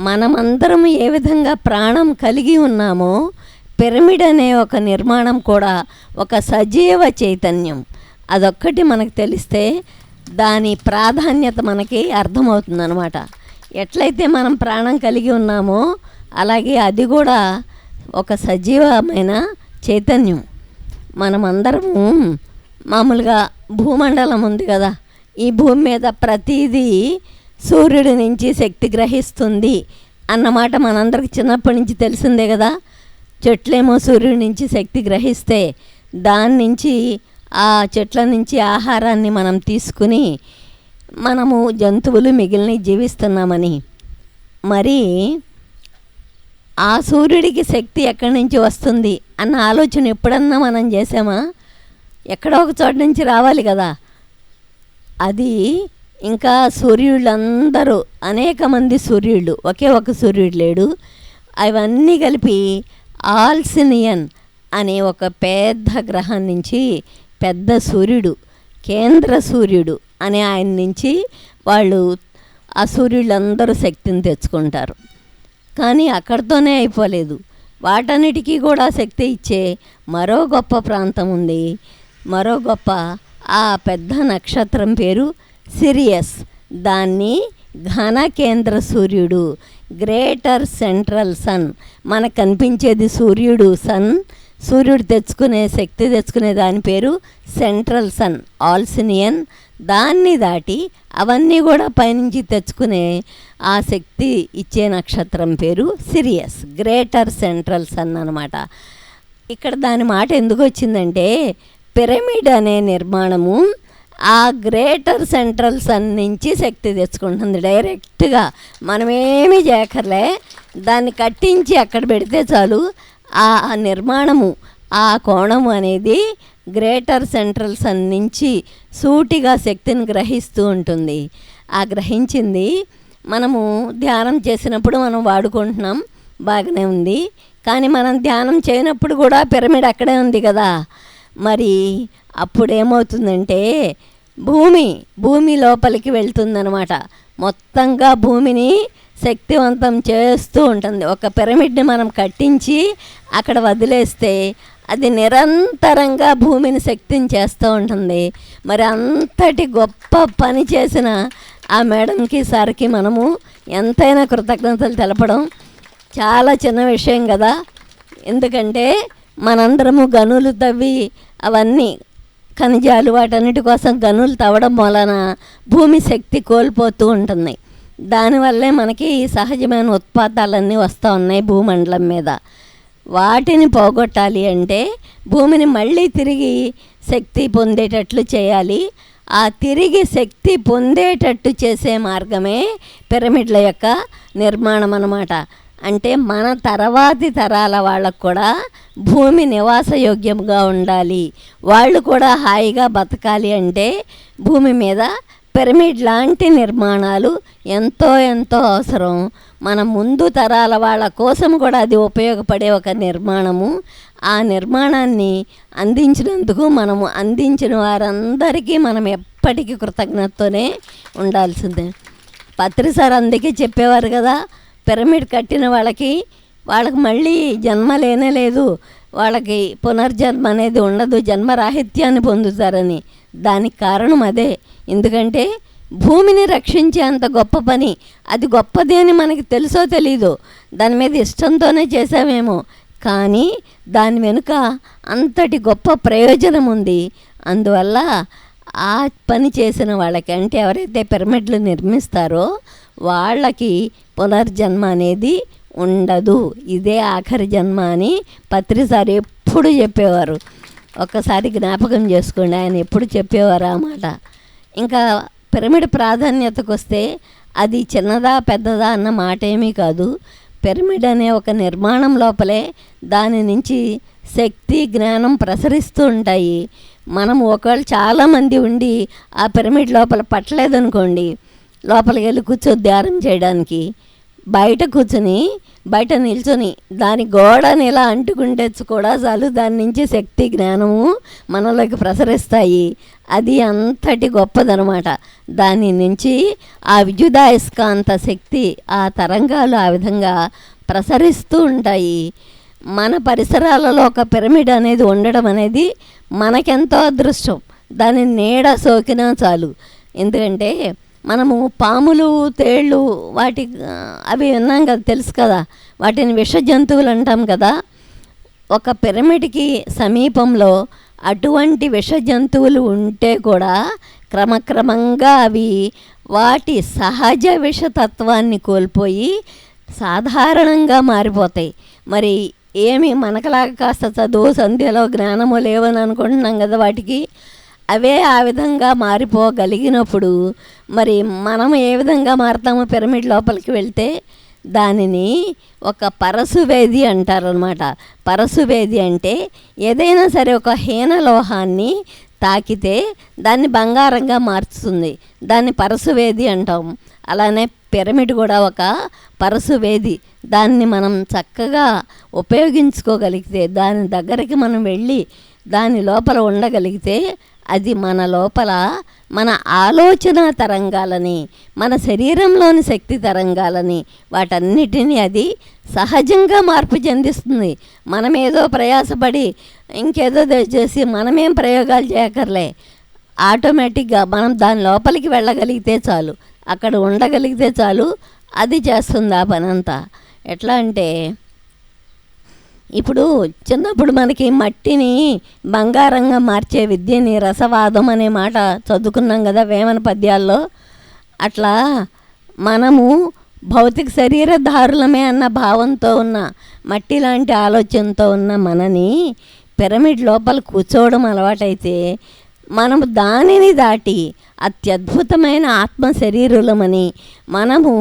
మనమందరం ఏ విధంగా ప్రాణం కలిగి ఉన్నామో పిరమిడ్ అనే ఒక నిర్మాణం కూడా ఒక సజీవ చైతన్యం. అదొక్కటి మనకు తెలిస్తే దాని ప్రాధాన్యత మనకి అర్థమవుతుందన్నమాట. ఎట్లయితే మనం ప్రాణం కలిగి ఉన్నామో అలాగే అది కూడా ఒక సజీవమైన చైతన్యం. మనమందరము మామూలుగా భూమండలం ఉంది కదా, ఈ భూమి మీద ప్రతిదీ సూర్యుడి నుంచి శక్తి గ్రహిస్తుంది అన్నమాట మనందరికి చిన్నప్పటి నుంచి తెలిసిందే కదా. చెట్లేమో సూర్యుడి నుంచి శక్తి గ్రహిస్తే దాని నుంచి, ఆ చెట్ల నుంచి ఆహారాన్ని మనం తీసుకుని మనము జంతువులు మిగిలిన జీవిస్తున్నామని. మరి ఆ సూర్యుడికి శక్తి ఎక్కడి నుంచి వస్తుంది అన్న ఆలోచన ఎప్పుడన్నా మనం చేసామా? ఎక్కడో ఒక చోట నుంచి రావాలి కదా. అది ఇంకా సూర్యుళ్ళందరూ, అనేక మంది సూర్యుళ్ళు, ఒకే ఒక సూర్యుడు లేడు. అవన్నీ కలిపి ఆల్సినియన్ అనే ఒక పెద్ద గ్రహం నుంచి, పెద్ద సూర్యుడు, కేంద్ర సూర్యుడు అనే ఆయన నుంచి వాళ్ళు ఆ సూర్యుళ్ళందరూ శక్తిని తెచ్చుకుంటారు. కానీ అక్కడితోనే అయిపోలేదు. వాటన్నిటికీ కూడా శక్తి ఇచ్చే మరో గొప్ప ప్రాంతం ఉంది. మరో గొప్ప ఆ పెద్ద నక్షత్రం పేరు సిరియస్. దాన్ని ఘన కేంద్ర సూర్యుడు, గ్రేటర్ సెంట్రల్ సన్. మనకు కనిపించేది సూర్యుడు, సన్. సూర్యుడు తెచ్చుకునే శక్తి తెచ్చుకునే దాని పేరు సెంట్రల్ సన్, ఆల్సినియన్. దాన్ని దాటి అవన్నీ కూడా పైనుంచి తెచ్చుకునే ఆ శక్తి ఇచ్చే నక్షత్రం పేరు సిరియస్, గ్రేటర్ సెంట్రల్ సన్ అన్నమాట. ఇక్కడ దాని మాట ఎందుకు వచ్చిందంటే పిరమిడ్ అనే నిర్మాణము ఆ గ్రేటర్ సెంట్రల్ సన్ నుంచి శక్తి తెచ్చుకుంటుంది డైరెక్ట్గా. మనమేమీ చేయక్కర్లే, దాన్ని కట్టించి అక్కడ పెడితే చాలు. ఆ నిర్మాణము, ఆ కోణము అనేది గ్రేటర్ సెంట్రల్ సన్ నుంచి సూటిగా శక్తిని గ్రహిస్తూ ఉంటుంది. ఆ గ్రహించింది మనము ధ్యానం చేసినప్పుడు మనం వాడుకుంటున్నాం, బాగానే ఉంది. కానీ మనం ధ్యానం చేయనప్పుడు కూడా పిరమిడ్ అక్కడే ఉంది కదా. మరి అప్పుడు ఏమవుతుందంటే భూమి లోపలికి వెళ్తుందనమాట. మొత్తంగా భూమిని శక్తివంతం చేస్తూ ఉంటుంది. ఒక పిరమిడ్ని మనం కట్టించి అక్కడ వదిలేస్తే అది నిరంతరంగా భూమిని శక్తిని చేస్తూ ఉంటుంది. మరి అంతటి గొప్ప పని చేసిన ఆ మేడంకి సార్కి మనము ఎంతైనా కృతజ్ఞతలు తెలపడం చాలా చిన్న విషయం కదా. ఎందుకంటే మనందరము గనులు తవ్వి అవన్నీ ఖనిజాలు వాటన్నిటి కోసం గనులు తవ్వడం వలన భూమి శక్తి కోల్పోతూ ఉంటుంది. దానివల్లే మనకి సహజమైన ఉత్పాతాలన్నీ వస్తూ ఉన్నాయి భూమండలం మీద. వాటిని పోగొట్టాలి అంటే భూమిని మళ్ళీ తిరిగి శక్తి పొందేటట్లు చేయాలి. ఆ తిరిగి శక్తి పొందేటట్టు చేసే మార్గమే పిరమిడ్ల యొక్క నిర్మాణం అన్నమాట. అంటే మన తర్వాతి తరాల వాళ్ళకు కూడా భూమి నివాసయోగ్యంగా ఉండాలి, వాళ్ళు కూడా హాయిగా బతకాలి అంటే భూమి మీద పిరమిడ్ లాంటి నిర్మాణాలు ఎంతో ఎంతో అవసరం. మన ముందు తరాల వాళ్ళ కోసం కూడా అది ఉపయోగపడే ఒక నిర్మాణము. ఆ నిర్మాణాన్ని అందించినందుకు మనము అందించిన వారందరికీ మనం ఎప్పటికీ కృతజ్ఞతతోనే ఉండాల్సిందే. పత్రి సార్ అందుకే చెప్పేవారు కదా, పిరమిడ్ కట్టిన వాళ్ళకి మళ్ళీ జన్మ లేనే లేదు, వాళ్ళకి పునర్జన్మ అనేది ఉండదు, జన్మరాహిత్యాన్ని పొందుతారని. దానికి కారణం అదే. ఎందుకంటే భూమిని రక్షించే అంత గొప్ప పని, అది గొప్పది అని మనకి తెలుసో తెలీదు, దాని మీద ఇష్టంతోనే చేసామేమో, కానీ దాని వెనుక అంతటి గొప్ప ప్రయోజనం ఉంది. అందువల్ల ఆ పని చేసిన వాళ్ళకి, అంటే ఎవరైతే పిరమిడ్లు నిర్మిస్తారో వాళ్ళకి పునర్జన్మ అనేది ఉండదు, ఇదే ఆఖరి జన్మ అని పత్రిసారి ఎప్పుడు చెప్పేవారు. ఒక్కసారి జ్ఞాపకం చేసుకోండి, ఆయన ఎప్పుడు చెప్పేవారు ఆ మాట. ఇంకా పిరమిడ్ ప్రాధాన్యతకు వస్తే అది చిన్నదా పెద్దదా అన్న మాట ఏమీ కాదు. పిరమిడ్ అనే ఒక నిర్మాణం లోపలే దాని నుంచి శక్తి జ్ఞానం ప్రసరిస్తూ ఉంటాయి. మనం ఒకవేళ చాలామంది ఉండి ఆ పిరమిడ్ లోపల పట్టలేదనుకోండి, లోపలికి వెళ్ళి కూర్చొని ధ్యానం చేయడానికి, బయట కూర్చొని బయట నిల్చొని దాని గోడని ఇలా అంటుకుంటే కూడా చాలు, దాని నుంచి శక్తి జ్ఞానము మనలోకి ప్రసరిస్తాయి. అది అంతటి గొప్పదనమాట. దాని నుంచి ఆ విద్యుదాయస్కాంత శక్తి, ఆ తరంగాలు ఆ విధంగా ప్రసరిస్తూ ఉంటాయి. మన పరిసరాలలో ఒక పిరమిడ్ అనేది ఉండడం అనేది మనకెంతో అదృష్టం. దాని నీడ సోకినా చాలు. ఎందుకంటే మనము పాములు తేళ్ళు వాటి అవి విన్నాం కదా, తెలుసు కదా, వాటిని విష జంతువులు అంటాం కదా. ఒక పిరమిడ్కి సమీపంలో అటువంటి విష జంతువులు ఉంటే కూడా క్రమక్రమంగా అవి వాటి సహజ విషతత్వాన్ని కోల్పోయి సాధారణంగా మారిపోతాయి. మరి ఏమి మనకలాగా కాస్త చదువు సంధ్యలో జ్ఞానము లేవని అనుకుంటున్నాం కదా, వాటికి అవే ఆ విధంగా మారిపోగలిగినప్పుడు మరి మనం ఏ విధంగా మారుతామో పిరమిడ్ లోపలికి వెళ్తే దానిని ఒక పరశువేది అంటారనమాట. పరశువేది అంటే ఏదైనా సరే ఒక హీన లోహాన్ని తాకితే దాన్ని బంగారంగా మార్చుతుంది, దాన్ని పరశువేది అంటాం. అలానే పిరమిడ్ కూడా ఒక పరశువేది. దాన్ని మనం చక్కగా ఉపయోగించుకోగలిగితే, దాని దగ్గరికి మనం వెళ్ళి దాని లోపల ఉండగలిగితే అది మన లోపల మన ఆలోచన తరంగాలని, మన శరీరంలోని శక్తి తరంగాలని, వాటన్నిటినీ అది సహజంగా మార్పు చెందిస్తుంది. మనమేదో ప్రయాసపడి ఇంకేదో చేసి మనమేం ప్రయోగాలు చేయక్కర్లే. ఆటోమేటిక్గా మనం దాని లోపలికి వెళ్ళగలిగితే చాలు, అక్కడ ఉండగలిగితే చాలు, అది చేస్తుంది ఆ పనంతా. ఎట్లా అంటే ఇప్పుడు చిన్నప్పుడు మనకి మట్టిని బంగారంగా మార్చే విద్యని రసవాదం అనే మాట చదువుకున్నాం కదా వేమన పద్యాల్లో. అట్లా మనము భౌతిక శరీరధారులమే అన్న భావంతో ఉన్న, మట్టి లాంటి ఆలోచనతో ఉన్న మనని పిరమిడ్ లోపల కూర్చోవడం అలవాటైతే మనము దానిని దాటి అత్యద్భుతమైన ఆత్మ శరీరులమని, మనము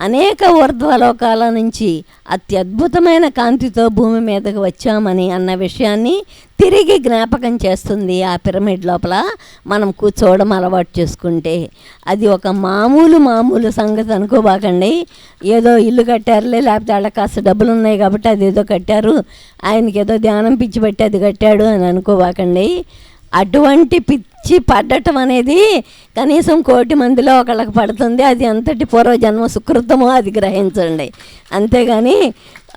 అనేక ఊర్ధ్వలోకాల నుంచి అత్యద్భుతమైన కాంతితో భూమి మీదకి వచ్చామని అన్న విషయాన్ని తిరిగి జ్ఞాపకం చేస్తుంది ఆ పిరమిడ్ లోపల మనం కూర్చోవడం అలవాటు చేసుకుంటే. అది ఒక మామూలు సంగతి అనుకోబాకండి. ఏదో ఇల్లు కట్టారులే, లేకపోతే వాళ్ళకి కాస్త డబ్బులు ఉన్నాయి కాబట్టి అదేదో కట్టారు, ఆయనకి ఏదో ధ్యానం పిచ్చి పెట్టి అది కట్టాడు అని అనుకోబాకండి. అటువంటి పిచ్చి పడటం అనేది కనీసం 1,00,00,000 మందిలో ఒకళ్ళకి పడుతుంది. అది ఎంతటి పూర్వజన్మ సుకృతమో అది గ్రహించండి. అంతేగాని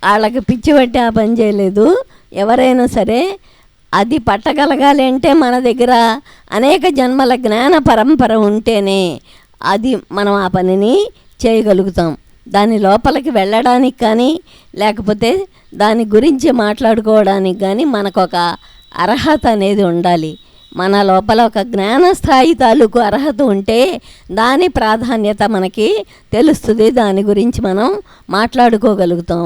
వాళ్ళకి పిచ్చి పట్టి ఆ పని చేయలేదు. ఎవరైనా సరే అది పట్టగలగాలి అంటే మన దగ్గర అనేక జన్మల జ్ఞాన పరంపర ఉంటేనే అది మనం ఆ పనిని చేయగలుగుతాం. దాని లోపలికి వెళ్ళడానికి కానీ లేకపోతే దాని గురించి మాట్లాడుకోవడానికి కానీ మనకొక అర్హత అనేది ఉండాలి. మన లోపల ఒక జ్ఞాన స్థాయి తాలూకు అర్హత ఉంటే దాని ప్రాధాన్యత మనకి తెలుస్తుంది. దాని గురించి మనం మాట్లాడుకోగలుగుతాం,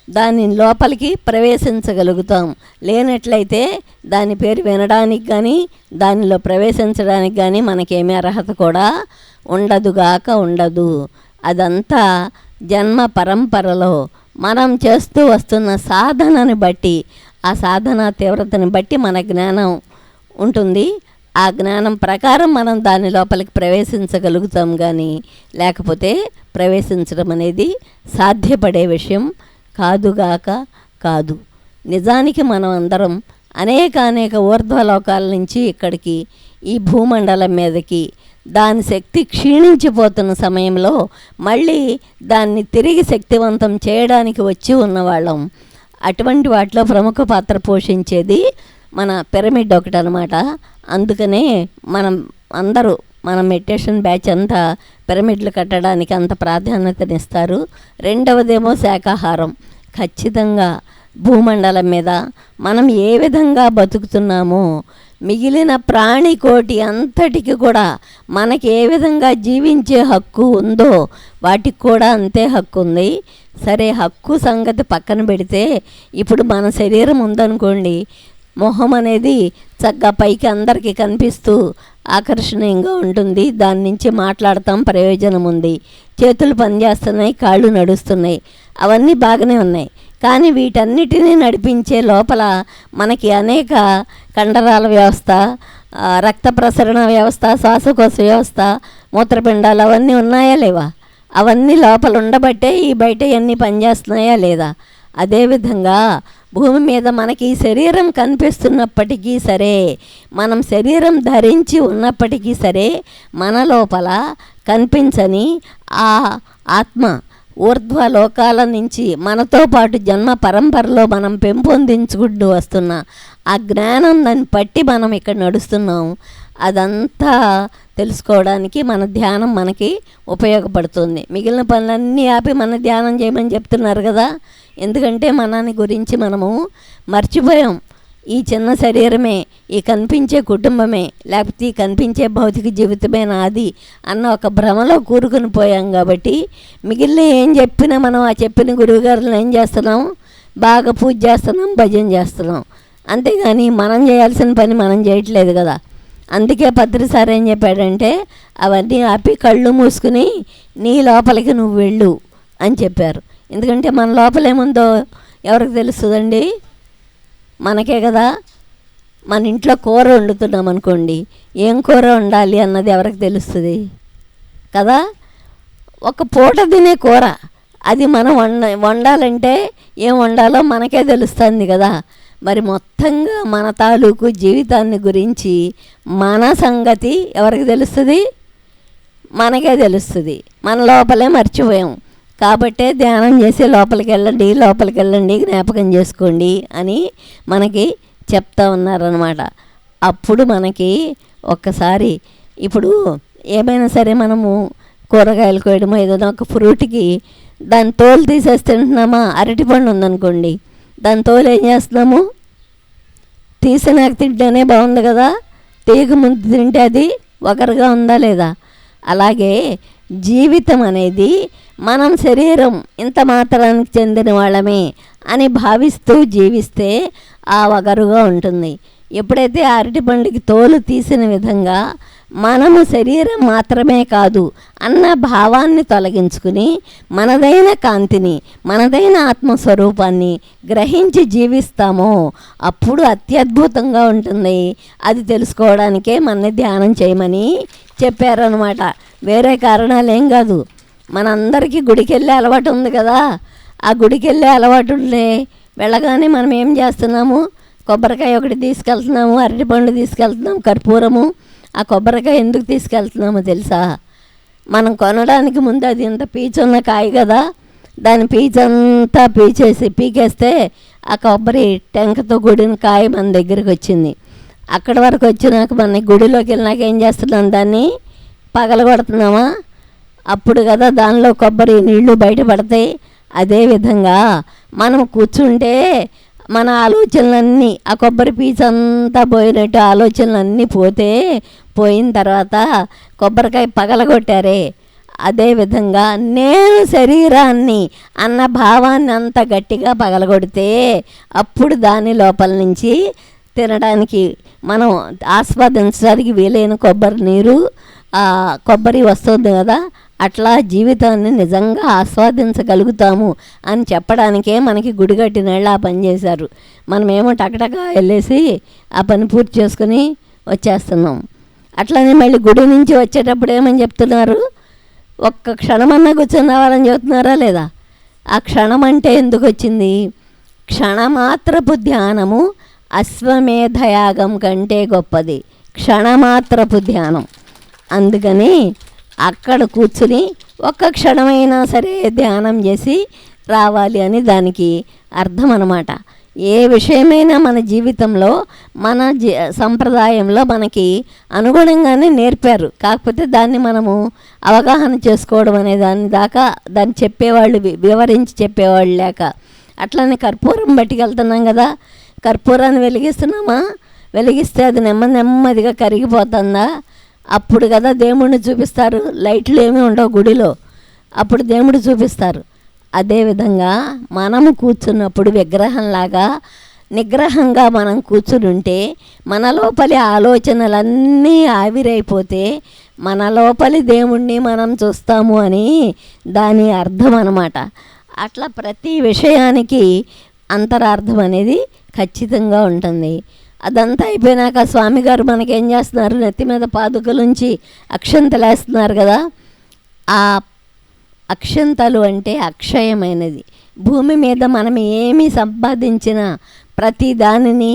దాని లోపలికి ప్రవేశించగలుగుతాం. లేనట్లయితే దాని పేరు వినడానికి కానీ దానిలో ప్రవేశించడానికి కానీ మనకేమీ అర్హత కూడా ఉండదు. అదంతా జన్మ పరంపరలో మనం చేస్తూ వస్తున్న సాధనని బట్టి, ఆ సాధన తీవ్రతని బట్టి మన జ్ఞానం ఉంటుంది. ఆ జ్ఞానం ప్రకారం మనం దాని లోపలికి ప్రవేశించగలుగుతాం. కానీ లేకపోతే ప్రవేశించడం అనేది సాధ్యపడే విషయం కాదు. నిజానికి మనం అందరం అనేక ఊర్ధ్వలోకాల నుంచి ఇక్కడికి ఈ భూమండలం మీదకి దాని శక్తి క్షీణించిపోతున్న సమయంలో మళ్ళీ దాన్ని తిరిగి శక్తివంతం చేయడానికి వచ్చి ఉన్నవాళ్ళం. అటువంటి వాటిలో ప్రముఖ పాత్ర పోషించేది మన పిరమిడ్ ఒకటి అనమాట. అందుకనే మన మెడిటేషన్ బ్యాచ్ అంతా పిరమిడ్లు కట్టడానికి అంత ప్రాధాన్యతనిస్తారు. రెండవదేమో శాకాహారం. ఖచ్చితంగా భూమండలం మీద మనం ఏ విధంగా బతుకుతున్నామో మిగిలిన ప్రాణికోటి అంతటికి కూడా మనకి ఏ విధంగా జీవించే హక్కు ఉందో వాటికి కూడా అంతే హక్కు ఉంది. సరే, హక్కు సంగతి పక్కన పెడితే ఇప్పుడు మన శరీరం ఉందనుకోండి, మొహం అనేది చక్కగా పైకి అందరికీ కనిపిస్తూ ఆకర్షణీయంగా ఉంటుంది. దాని నుంచి మాట్లాడతాం, ప్రయోజనం ఉంది. చేతులు పనిచేస్తున్నాయి, కాళ్ళు నడుస్తున్నాయి, అవన్నీ బాగానే ఉన్నాయి. కానీ వీటన్నిటినీ నడిపించే లోపల మనకి అనేక కండరాల వ్యవస్థ, రక్త ప్రసరణ వ్యవస్థ, శ్వాసకోశ వ్యవస్థ, మూత్రపిండాలు అవన్నీ ఉన్నాయా లేవా? అవన్నీ లోపల ఉండబట్టే ఈ బయట అన్నీ పనిచేస్తున్నాయా లేదా? అదేవిధంగా భూమి మీద మనకి శరీరం కనిపిస్తున్నప్పటికీ సరే, మనం శరీరం ధరించి ఉన్నప్పటికీ సరే, మన లోపల కనిపించని ఆ ఆత్మ ఊర్ధ్వలోకాల నుంచి మనతో పాటు జన్మ పరంపరలో మనం పెంపొందించుకుంటూ వస్తున్న ఆ జ్ఞానం దాన్ని బట్టి మనం ఇక్కడ నడుస్తున్నాం. అదంతా తెలుసుకోవడానికి మన ధ్యానం మనకి ఉపయోగపడుతుంది. మిగిలిన పనులన్నీ ఆపి మన ధ్యానం చేయమని చెప్తున్నారు కదా. ఎందుకంటే మనని గురించి మనము మర్చిపోయాం. ఈ చిన్న శరీరమే, ఈ కనిపించే కుటుంబమే, లేకపోతే ఈ కనిపించే భౌతిక జీవితమే నాది అన్న ఒక భ్రమలో కూరుకుని పోయాం. కాబట్టి మిగిలిన ఏం చెప్పినా మనం ఆ చెప్పిన గురువుగారులను ఏం చేస్తున్నాం? బాగా పూజ చేస్తున్నాం, భజన చేస్తున్నాం. అంతేగాని మనం చేయాల్సిన పని మనం చేయట్లేదు కదా. అందుకే పత్రి సార్ ఏం చెప్పాడంటే, అవన్నీ ఆపి కళ్ళు మూసుకుని నీ లోపలికి నువ్వు వెళ్ళు అని చెప్పారు. ఎందుకంటే మన లోపల ఏముందో ఎవరికి తెలుస్తుందండి? మనకే కదా. మన ఇంట్లో కూర వండుతున్నాం అనుకోండి, ఏం కూర వండాలి అన్నది ఎవరికి తెలుస్తుంది కదా? ఒక పూట తినే కూర అది మనం వండాలంటే ఏం వండాలో మనకే తెలుస్తుంది కదా. మరి మొత్తంగా మన తాలూకు జీవితాన్ని గురించి మన సంగతి ఎవరికి తెలుస్తుంది? మనకే తెలుస్తుంది. మన లోపలే మర్చిపోయాం. కాబట్టే ధ్యానం చేసి లోపలికి వెళ్ళండి, జ్ఞాపకం చేసుకోండి అని మనకి చెప్తా ఉన్నారనమాట. అప్పుడు మనకి ఒక్కసారి ఇప్పుడు ఏమైనా సరే మనము కూరగాయలు కోయడమో ఏదైనా ఒక ఫ్రూట్కి దాని తోలు తీసేసి తింటున్నామా? అరటిపండు ఉందనుకోండి, దాని తోలు ఏం చేస్తున్నాము? తీసినాక తింటేనే బాగుంది కదా, తీగ ముందు తింటే అది ఒకరుగా ఉందా లేదా? అలాగే జీవితం అనేది మనం శరీరం ఇంత మాత్రానికి చెందిన వాళ్ళమే అని భావిస్తూ జీవిస్తే ఆ వగరుగా ఉంటుంది. ఎప్పుడైతే అరటిపండుకి తోలు తీసిన విధంగా మనము శరీరం మాత్రమే కాదు అన్న భావాన్ని తొలగించుకుని మనదైన కాంతిని, మనదైన ఆత్మస్వరూపాన్ని గ్రహించి జీవిస్తామో అప్పుడు అత్యద్భుతంగా ఉంటుంది. అది తెలుసుకోవడానికే మనని ధ్యానం చేయమని చెప్పారనమాట. వేరే కారణాలు ఏం కాదు. మనందరికీ గుడికి వెళ్ళే అలవాటు ఉంది కదా. ఆ గుడికి వెళ్ళే అలవాటు వెళ్ళగానే మనం ఏం చేస్తున్నాము? కొబ్బరికాయ ఒకటి తీసుకెళ్తున్నాము, అరటిపండు తీసుకెళ్తున్నాము, కర్పూరము. ఆ కొబ్బరికాయ ఎందుకు తీసుకెళ్తున్నామో తెలుసా? మనం కొనడానికి ముందు అది ఇంత పీచున్న కాయ కదా, దాని పీచంతా పీకేస్తే ఆ కొబ్బరి టెంకతో కూడిన కాయ మన దగ్గరికి వచ్చింది. అక్కడి వరకు వచ్చినాక మన గుడిలోకి వెళ్ళినాక ఏం చేస్తున్నాం? దాన్ని పగలగొడుతున్నామా? అప్పుడు కదా దానిలో కొబ్బరి నీళ్లు బయటపడతాయి. అదేవిధంగా మనం కూర్చుంటే మన ఆలోచనలన్నీ ఆ కొబ్బరి పీచంతా పోయినట్టు ఆలోచనలన్నీ పోయిన తర్వాత కొబ్బరికాయ పగలగొట్టారే, అదేవిధంగా నేను శరీరాన్ని అన్న భావాన్ని అంత గట్టిగా పగలగొడితే అప్పుడు దాని లోపల నుంచి తినడానికి మనం ఆస్వాదించడానికి వీలైన కొబ్బరి నీరు కొబ్బరి వస్తుంది కదా, అట్లా జీవితాన్ని నిజంగా ఆస్వాదించగలుగుతాము అని చెప్పడానికే మనకి గుడి కట్టినళ్ళు ఆ పని చేశారు. మనమేమో టకటకా వెళ్ళేసి ఆ పని పూర్తి చేసుకుని వచ్చేస్తున్నాం. అట్లనే మళ్ళీ గుడి నుంచి వచ్చేటప్పుడు ఏమని చెప్తున్నారు? ఒక్క క్షణమన్నా కూర్చొని రావాలని చెప్తున్నారా లేదా? ఆ క్షణం అంటే ఎందుకు వచ్చింది? క్షణమాత్రపు ధ్యానము అశ్వమేధయాగం కంటే గొప్పది. క్షణమాత్రపు ధ్యానం. అందుకని అక్కడ కూర్చుని ఒక్క క్షణమైనా సరే ధ్యానం చేసి రావాలి అని దానికి అర్థం అన్నమాట. ఏ విషయమైనా మన జీవితంలో మన సంప్రదాయంలో మనకి అనుగుణంగానే నేర్పారు. కాకపోతే దాన్ని మనము అవగాహన చేసుకోవడం అనే దాన్ని చెప్పేవాళ్ళు వివరించి చెప్పేవాళ్ళు లేక. అట్లనే కర్పూరం పట్టుకెళ్తున్నాం కదా, కర్పూరాన్ని వెలిగిస్తున్నామా? వెలిగిస్తే అది నెమ్మదిగా కరిగిపోతుందా? అప్పుడు కదా దేవుణ్ణి చూపిస్తారు. లైట్లు ఏమీ ఉండవు గుడిలో, అప్పుడు దేవుడు చూపిస్తారు. అదేవిధంగా మనము కూర్చున్నప్పుడు విగ్రహంలాగా నిగ్రహంగా మనం కూర్చుని ఉంటే మన లోపలి ఆలోచనలన్నీ ఆవిరైపోతే మన లోపలి దేవుణ్ణి మనం చూస్తాము అని దాని అర్థం అన్నమాట. అట్లా ప్రతి విషయానికి అంతరార్థం అనేది ఖచ్చితంగా ఉంటుంది. అదంతా అయిపోయినాక స్వామిగారు మనకేం చేస్తున్నారు? నెత్తి మీద పాదుకలుంచి అక్షంతలు వేస్తున్నారు కదా. ఆ అక్షంతలు అంటే అక్షయమైనది. భూమి మీద మనం ఏమి సంపాదించినా ప్రతి దానిని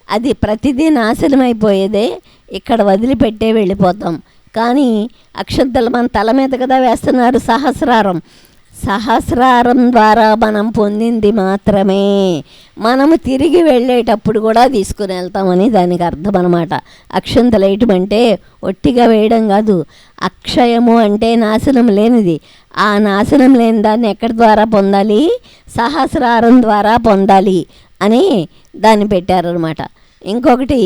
అది ప్రతిదీ నాశనమైపోయేదే, ఇక్కడ వదిలిపెట్టే వెళ్ళిపోతాం. కానీ అక్షంతలు మన తల మీద కదా వేస్తున్నారు. సహస్రారం ద్వారా మనం పొందింది మాత్రమే మనము తిరిగి వెళ్ళేటప్పుడు కూడా తీసుకుని వెళ్తామని దానికి అర్థం అన్నమాట. అక్షంతలు వేయటం అంటే ఒట్టిగా వేయడం కాదు. అక్షయము అంటే నాశనం లేనిది. ఆ నాశనం లేని దాన్ని ఎక్కడి ద్వారా పొందాలి? సహస్రారం ద్వారా పొందాలి అని దాన్ని పెట్టారనమాట. ఇంకొకటి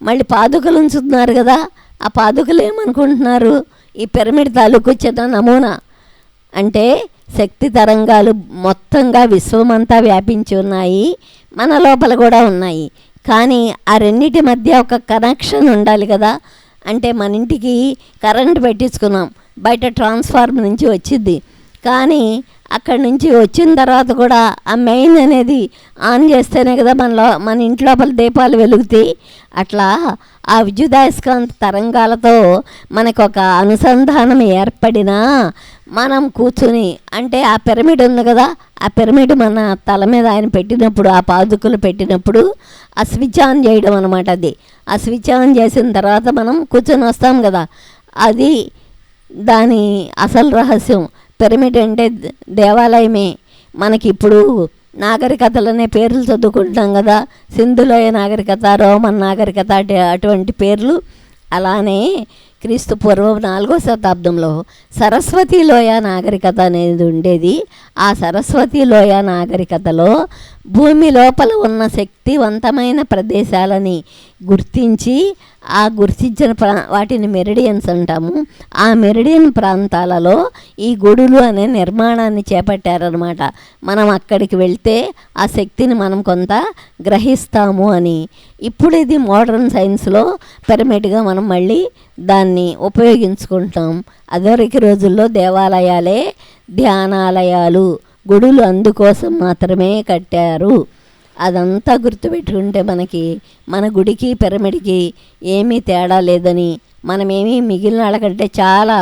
మళ్ళీ పాదుకలు ఉంచుతున్నారు కదా. ఆ పాదుకలు ఏమనుకుంటున్నారు? ఈ పిరమిడ్ తాలూకు చిన్న నమూనా. అంటే శక్తి తరంగాలు మొత్తంగా విశ్వమంతా వ్యాపించి ఉన్నాయి, మన లోపల కూడా ఉన్నాయి. కానీ ఆ రెండింటి మధ్య ఒక కనెక్షన్ ఉండాలి కదా. అంటే మన ఇంటికి కరెంట్ పెట్టించుకున్నాం, బయట ట్రాన్స్ఫార్మర్ నుంచి వచ్చింది. కానీ అక్కడి నుంచి వచ్చిన తర్వాత కూడా ఆ మెయిన్ అనేది ఆన్ చేస్తేనే కదా మన ఇంటి లోపల దీపాలు వెలుగుతాయి. అట్లా ఆ విద్యుదయస్కాంత తరంగాలతో మనకు ఒక అనుసంధానం ఏర్పడినా మనం కూర్చుని, అంటే ఆ పిరమిడ్ ఉంది కదా, ఆ పిరమిడ్ మన తల మీద ఆయన పెట్టినప్పుడు, ఆ పాదుకలు పెట్టినప్పుడు ఆ స్విచ్ ఆన్ చేయడం అనమాట. అది ఆ స్విచ్ ఆన్ చేసిన తర్వాత మనం కూర్చొని వస్తాం కదా, అది దాని అసలు రహస్యం. పిరమిడ్ అంటే దేవాలయమే. మనకి ఇప్పుడు నాగరికతలనే పేర్లు చదువుకుంటాం కదా, సింధులోయ నాగరికత, రోమన్ నాగరికత, అటువంటి పేర్లు. అలానే క్రీస్తు పూర్వం 4వ శతాబ్దంలో సరస్వతి లోయ నాగరికత అనేది ఉండేది. ఆ సరస్వతి లోయ నాగరికతలో భూమి లోపల ఉన్న శక్తివంతమైన ప్రదేశాలని గుర్తించి, ఆ గుర్తించిన వాటిని మెరిడియన్స్ అంటాము. ఆ మెరిడియన్ ప్రాంతాలలో ఈ గుడులు అనే నిర్మాణాన్ని చేపట్టారనమాట. మనం అక్కడికి వెళ్తే ఆ శక్తిని మనం కొంత గ్రహిస్తాము అని. ఇప్పుడు ఇది మోడర్న్ సైన్స్లో పిరమిడ్గా మనం మళ్ళీ దాన్ని ఉపయోగించుకుంటాం. అదివరకు రోజుల్లో దేవాలయాలే ధ్యానాలయాలు, గుడులు అందుకోసం మాత్రమే కట్టారు. అదంతా గుర్తుపెట్టుకుంటే మనకి మన గుడికి పిరమిడ్కి ఏమీ తేడా లేదని, మనమేమీ మిగిలిన వాళ్ళకంటే చాలా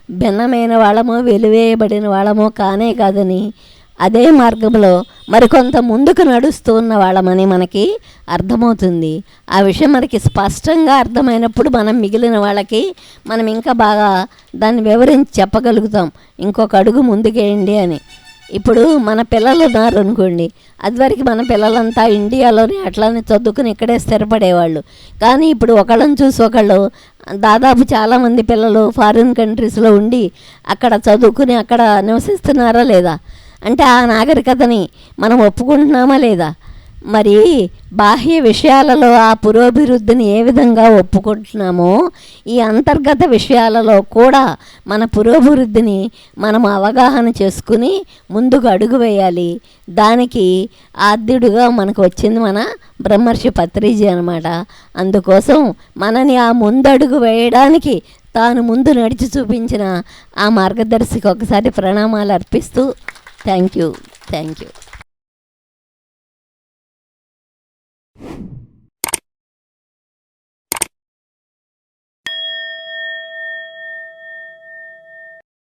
భిన్నమైన వాళ్ళమో వెలివేయబడిన వాళ్ళమో కానే కాదని, అదే మార్గంలో మరికొంత ముందుకు నడుస్తూ ఉన్న వాళ్ళమని మనకి అర్థమవుతుంది. ఆ విషయం మనకి స్పష్టంగా అర్థమైనప్పుడు మనం మిగిలిన వాళ్ళకి మనం ఇంకా బాగా దాన్ని వివరించి చెప్పగలుగుతాం, ఇంకొక అడుగు ముందుకేయండి అని. ఇప్పుడు మన పిల్లలు ఉన్నారు అనుకోండి, అదివరకు మన పిల్లలంతా ఇండియాలోనే అట్లానే చదువుకుని ఇక్కడే స్థిరపడేవాళ్ళు. కానీ ఇప్పుడు ఒకళ్ళని చూసి ఒకళ్ళు, దాదాపు చాలామంది పిల్లలు ఫారిన్ కంట్రీస్లో ఉండి అక్కడ చదువుకుని అక్కడ నివసిస్తున్నారా లేదా అంటే ఆ నాగరికతని మనం ఒప్పుకుంటున్నామా లేదా? మరి బాహ్య విషయాలలో ఆ పురోభివృద్ధిని ఏ విధంగా ఒప్పుకుంటున్నామో ఈ అంతర్గత విషయాలలో కూడా మన పురోభివృద్ధిని మనం అవగాహన చేసుకుని ముందుకు అడుగు వేయాలి. దానికి ఆద్యుడుగా మనకు వచ్చింది మన బ్రహ్మర్షి పత్రిజీ అనమాట. అందుకోసం మనని ఆ ముందడుగు వేయడానికి తాను ముందు నడిచి చూపించిన ఆ మార్గదర్శికి ఒకసారి ప్రణామాలు అర్పిస్తూ థ్యాంక్ యూ.